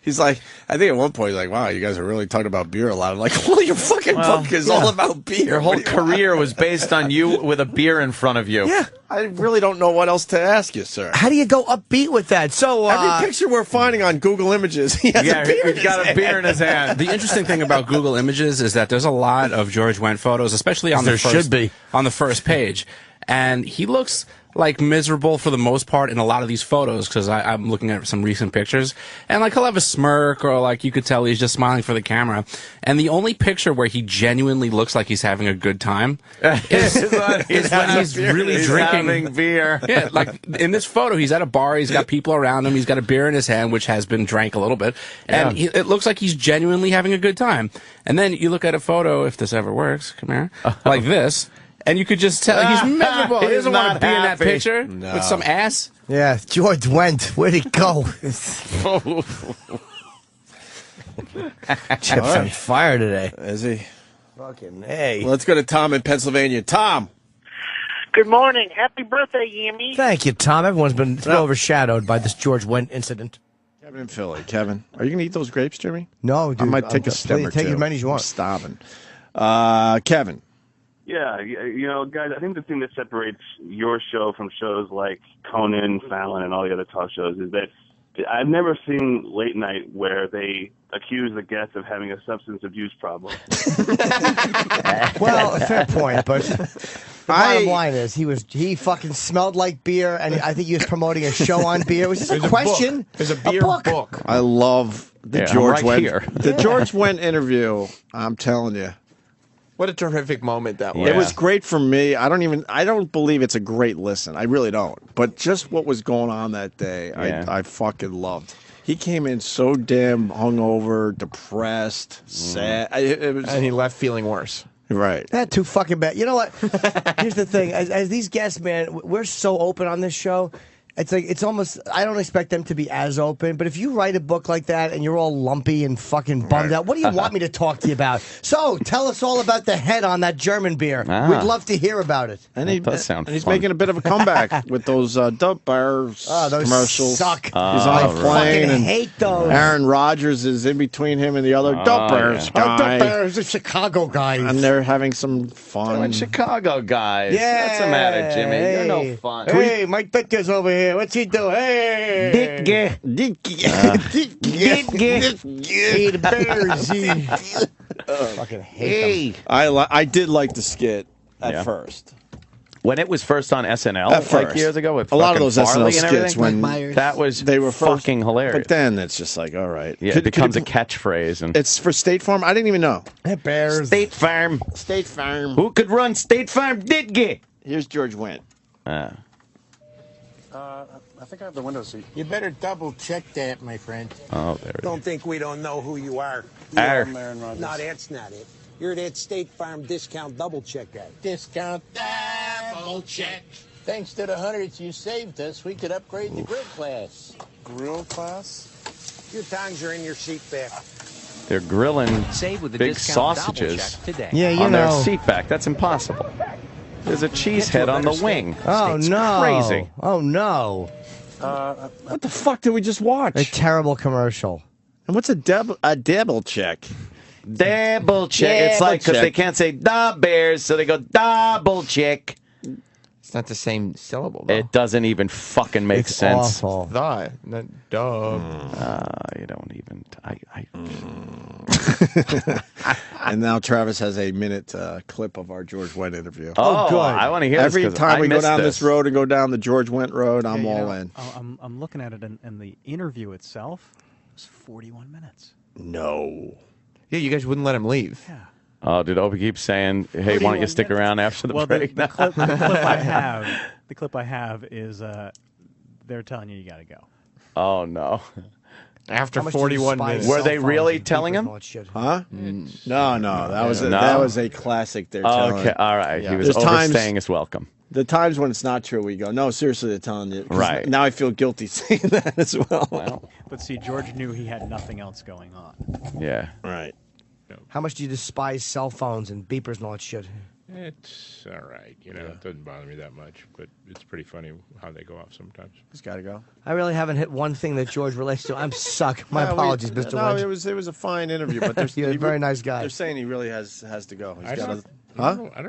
He's like, I think at one point, he's like, wow, you guys are really talking about beer a lot. I'm like, well, your fucking book is all about beer. Your whole career was based on you with a beer in front of you. Yeah. I really don't know what else to ask you, sir. How do you go upbeat with that? So every picture we're finding on Google Images, he has a beer. He's got a beer in his hand. The interesting thing about Google Images is that there's a lot of George Wendt photos, especially on the first page, and he looks like miserable for the most part in a lot of these photos because I'm looking at some recent pictures, and like he'll have a smirk or like you could tell he's just smiling for the camera. And the only picture where he genuinely looks like he's having a good time is when he's really drinking beer. Yeah, like in this photo, he's at a bar, he's got people around him, he's got a beer in his hand, which has been drank a little bit, and it looks like he's genuinely having a good time. And then you look at a photo, if this ever works, come here, like this. And you could just tell he's miserable. He doesn't want to be in that picture with some ass. Yeah, George Wendt. Where'd he go? Chip's on fire today. Is he? Fucking hey. Let's go to Tom in Pennsylvania. Tom. Good morning. Happy birthday, Yimmy. Thank you, Tom. Everyone's been overshadowed by this George Wendt incident. Kevin in Philly. Kevin, are you going to eat those grapes, Jimmy? No, dude. I might take a stem or two. Take as many as you want. I'm starving. Kevin. Yeah, you know, guys, I think the thing that separates your show from shows like Conan, Fallon, and all the other talk shows is that I've never seen late night where they accuse the guests of having a substance abuse problem. Well, fair point, but the bottom line is he fucking smelled like beer, and I think he was promoting a show on beer. It was just a question. There's a beer book. I love the George Wendt. The George Wendt interview, I'm telling you. What a terrific moment that was. It was great for me. I don't believe it's a great listen. I really don't. But just what was going on that day, I fucking loved. He came in so damn hungover, depressed, sad. And he left feeling worse. Right. That too fucking bad. You know what? Here's the thing. As these guests, man, we're so open on this show. It's like it's almost. I don't expect them to be as open, but if you write a book like that and you're all lumpy and fucking bummed out, what do you want me to talk to you about? So tell us all about the head on that German beer. We'd love to hear about it. And he's making a bit of a comeback with those Dump Bars those commercials. Suck. He's on a plane, fucking and hate those. Aaron Rodgers is in between him and the other Dump Bars guy. Dump Bars, the Chicago guys, and they're having some fun. Doing Chicago guys. Yeah. What's the matter, Jimmy? You're no fun. Hey, Mike Ditka's over here. What's he doing? Hey, fucking hate them. I did like the skit at first. When it was first on SNL like years ago with a lot of those Farley SNL and skits when they were first, fucking hilarious. But then it's just like, all right, it becomes a catchphrase, and it's for State Farm. I didn't even know. Bears. State Farm. State Farm. Who could run State Farm? Did get. Here's George Wendt. I think I have the window seat. You better double check that, my friend. Oh, there it is. Don't think we don't know who you are. Aaron No, that's not it. You're that State Farm discount double check guy. Discount double check. Thanks to the hundreds you saved us, we could upgrade the grill class. Grill class? Your tongs are in your seat back. They're grilling Save with the big discount sausages double check today. Yeah, you on know. their seat back. That's impossible. There's a cheese head on the wing. Oh It's no! crazy. Oh no! What the fuck did we just watch? A terrible commercial. And what's a double check? Double check. It's like because they can't say the Bears, so they go double check. It's not the same syllable, though. It doesn't even fucking make It's sense. awful. The, not dub. You don't even. And now Travis has a minute clip of our George Wendt interview. Oh, good. I want to hear Every this 'cause time I we go missed down this road and go down the George Wendt road, I'm all in. I'm looking at it, and the interview itself was 41 minutes. No. Yeah, you guys wouldn't let him leave. Yeah. Oh, did Opie keep saying, "Hey, why don't you stick around after the break?" The clip I have is they're telling you got to go. Oh no. After 41 minutes. Were they really telling him? Huh? No, that was a classic. They're telling. Okay, all right. Yeah. He was overstaying his welcome. The times when it's not true, we go, no, seriously, they're telling you. Right. Now I feel guilty saying that as well. But see, George knew he had nothing else going on. Yeah. Right. How much do you despise cell phones and beepers and all that shit? It's all right. You know, it doesn't bother me that much, but it's pretty funny how they go off sometimes. It's got to go. I really haven't hit one thing that George relates to. I'm suck. My apologies, Mr. No, Wendt. it was a fine interview, but there's You're a very nice guy. They're saying he really has to go. I don't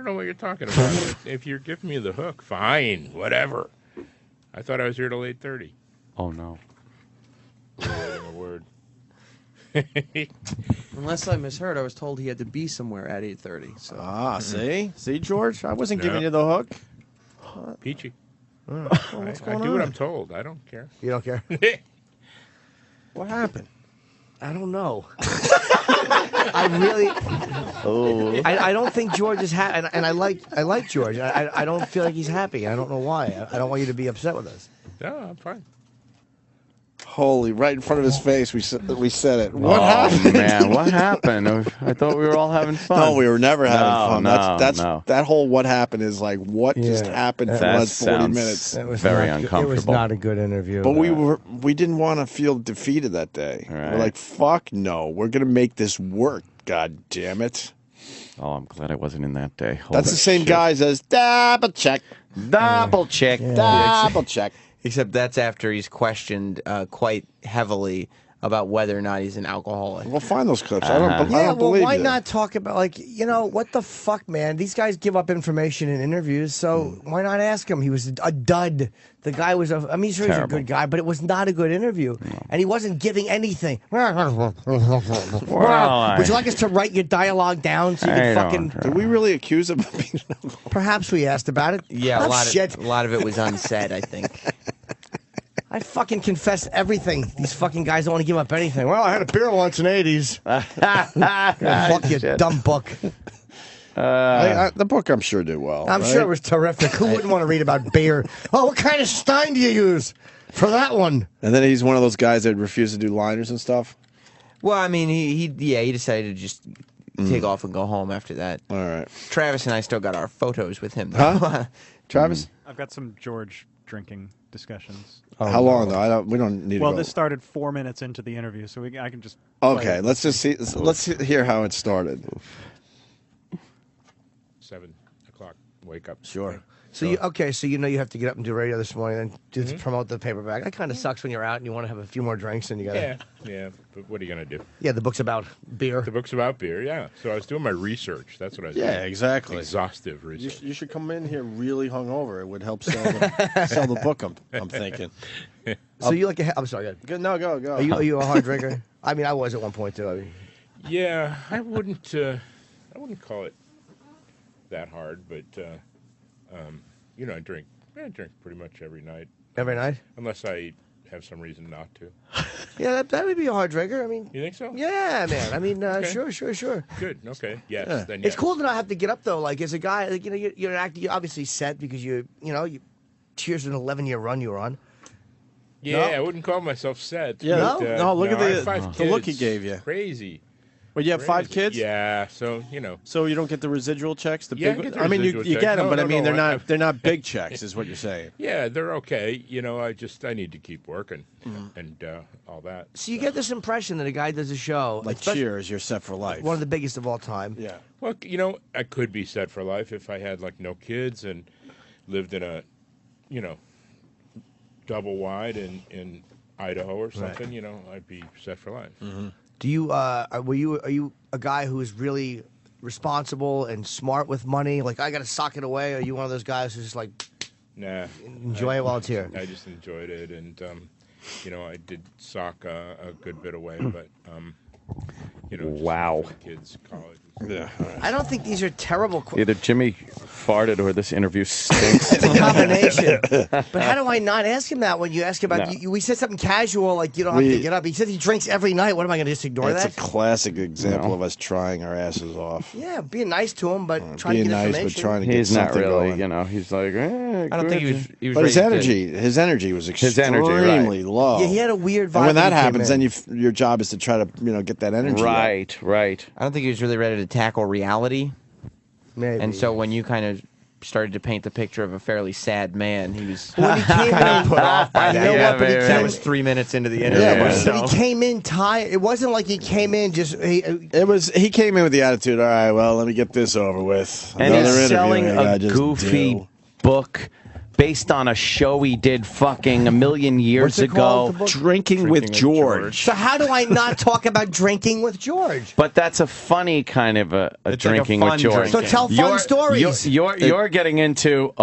know what you're talking about. If you're giving me the hook, fine, whatever. I thought I was here till 8:30. Oh no. Waiting a word. Unless I misheard, I was told he had to be somewhere at 8:30. So. See, George, I wasn't giving you the hook. Peachy. What's going I do on? what I'm told. I don't care. You don't care? What happened? I don't know. I really. Oh. I don't think George is happy, and I like George. I don't feel like he's happy. I don't know why. I don't want you to be upset with us. No, I'm fine. Holy, right in front of his face, we said it. What happened? Man, what happened? I thought we were all having fun. No, we were never having fun. No. That whole what happened is like what just happened for the last 40 minutes. It was very not uncomfortable. It was not a good interview. But we didn't want to feel defeated that day. Right. We're like, fuck no, we're gonna make this work. God damn it! Oh, I'm glad I wasn't in that day. Holy That's the same shit. guys as double check, Double check. double check. Except that's after he's questioned quite heavily about whether or not he's an alcoholic. We'll find those clips. I don't well, believe why you. not talk about, like, what the fuck, man? These guys give up information in interviews, so why not ask him? He was a dud. The guy was he's sure he's a good guy, but it was not a good interview. And he wasn't giving anything. Would you like us to write your dialogue down so you can fucking... Did we really accuse him of being an alcoholic? Perhaps we asked about it. Yeah, Oh, a shit. lot of it was unsaid, I think. I fucking confess everything. These fucking guys don't want to give up anything. Well, I had a beer once in the 80s. Fuck you, dumb book. The book, I'm sure, did well. I'm sure it was terrific. Who wouldn't want to read about beer? Oh, what kind of Stein do you use for that one? And then he's one of those guys that refuse to do liners and stuff. Well, I mean, he decided to just take off and go home after that. All right. Travis and I still got our photos with him, though. Huh? Travis? I've got some George drinking discussions. How long though? We don't need. Well, to go. this started 4 minutes into the interview, so I can just. Okay, let's just see. Let's hear how it started. 7 o'clock. Wake up. Sure. So you you have to get up and do radio this morning and just promote the paperback. That kind of sucks when you're out and you want to have a few more drinks and you gotta. Yeah. But what are you gonna do? Yeah, the book's about beer. The book's about beer. Yeah. So I was doing my research. That's what I was doing. Yeah, exactly. Exhaustive research. You should come in here really hungover. It would help sell the book. I'm thinking. So you like I'm sorry. No, go. Are you a hard drinker? I mean, I was at one point too. I mean, Yeah, I wouldn't call it that hard, but I drink pretty much every night. Every night? Unless I have some reason not to. Yeah, that would be a hard drinker. I mean, You think so? yeah, man. I mean, Okay. sure. Good. Okay. Yes. Yeah. Then It's yes. cool to not have to get up though. Like as a guy, like you're an actor. You're obviously set because you Cheers an 11-year run you were on. Yeah, No? I wouldn't call myself set. Yeah, but, no, look at I have 5 the look he kids. gave you. Crazy. Well, you have 5 kids? Yeah, so So you don't get the residual checks? The Yeah, I big. get the I mean, you residual get checks. them, No, but I no, mean, no, they're not big checks, is what you're saying. Yeah, they're okay. I need to keep working and all that. So you get this impression that a guy does a show Like especially Cheers, you're set for life. one of the biggest of all time. Yeah. Well, I could be set for life if I had like no kids and lived in a, double wide in Idaho or something. I'd be set for life. Do you are you a guy who is really responsible and smart with money? Like I got to sock it away. Or are you one of those guys who's just like, Nah. enjoy it while it's here? I just enjoyed it, and I did sock a good bit away, but Wow. just for the kids, college. Yeah. I don't think these are terrible. Either Jimmy farted or this interview stinks. It's a combination. But how do I not ask him that when you ask about? No. We said something casual like you don't have to get up. He said he drinks every night. What am I going to just ignore That's that? a classic example of us trying our asses off. Yeah, being nice to him, but trying to Being get nice, but information. trying to get He's not something really, going. he's like, I don't think he was But his ready energy was His energy, right. extremely low. Yeah, he had a weird vibe. And when that he came happens, in. then your job is to try to get that energy. up. Right. I don't think he was really ready to tackle reality. Maybe. And so when you kind of started to paint the picture of a fairly sad man, he was when he came in, put off by that. You know what, but he That came- was 3 minutes into the interview. Yeah, but he came in tired. It wasn't like he came in just. He came in with the attitude. All right, well, let me get this over with. And Another he's interview selling I gotta a just goofy do. book based on a show he did fucking a million years What's it called, ago. the book? Drinking with George. So how do I not talk about drinking with George? But that's a funny kind of a It's like a drinking fun with George. So tell fun stories. You're getting into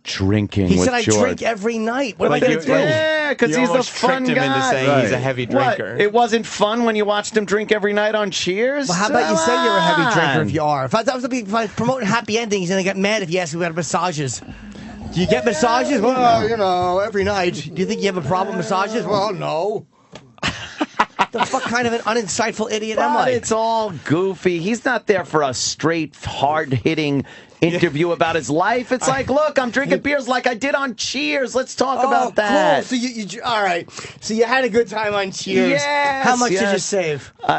drinking He with said I George. drink every night. What am I going to do? Yeah, because You he's a almost fun tricked him into guy. saying he's a heavy drinker. What? It wasn't fun when you watched him drink every night on Cheers? Well, how about you say you're a heavy drinker if Come you are? If I was promoting happy endings, and I get mad if you ask me about massages. Do you get massages? Well, you know, every night. Do you think you have a problem with massages? Well, no. The fuck kind of an uninsightful idiot am I? It's all goofy. He's not there for a straight, hard-hitting interview about his life. It's like, look, I'm drinking beers like I did on Cheers. Let's talk about that. Cool. So you all right. So you had a good time on Cheers. Yes, How much did you save? If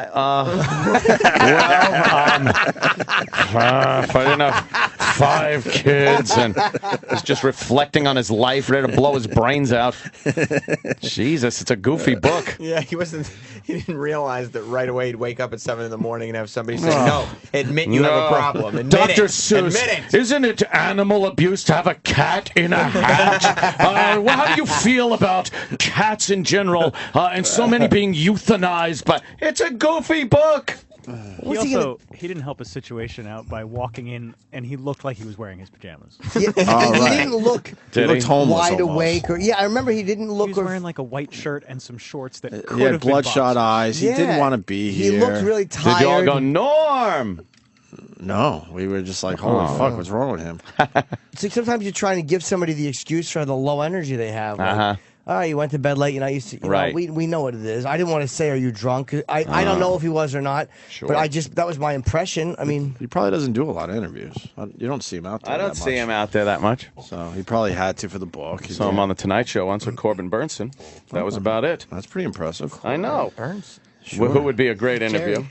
I didn't have 5 kids and was just reflecting on his life, ready to blow his brains out. Jesus, it's a goofy book. Yeah, he didn't realize that right away he'd wake up at 7 in the morning and have somebody say, no, admit you have a problem. Admit Dr. it. Seuss, Admit it. isn't it animal abuse to have a cat in a hat? How do you feel about cats in general and so many being euthanized? But it's a goofy book. He didn't help his situation out by walking in, and he looked like he was wearing his pajamas. Yeah, he didn't look wide awake. I remember he didn't look. He was wearing like a white shirt and some shorts that could He had have been bloodshot boxers. eyes. He didn't want to be here. He looked really tired. Did you all go, Norm? No, we were just like, holy fuck, what's wrong with him? See, sometimes you're trying to give somebody the excuse for the low energy they have. Like, oh, you went to bed late. You know, we know what it is. I didn't want to say, are you drunk? I don't know if he was or not. Sure. But that was my impression. I mean, he probably doesn't do a lot of interviews. You don't see him out there. I don't see him out there that much. So he probably had to for the book. Saw him on the Tonight Show once with Corbin Burnson. That was about it. That's pretty impressive. I know. Burns. Who would be a great interview? Jerry.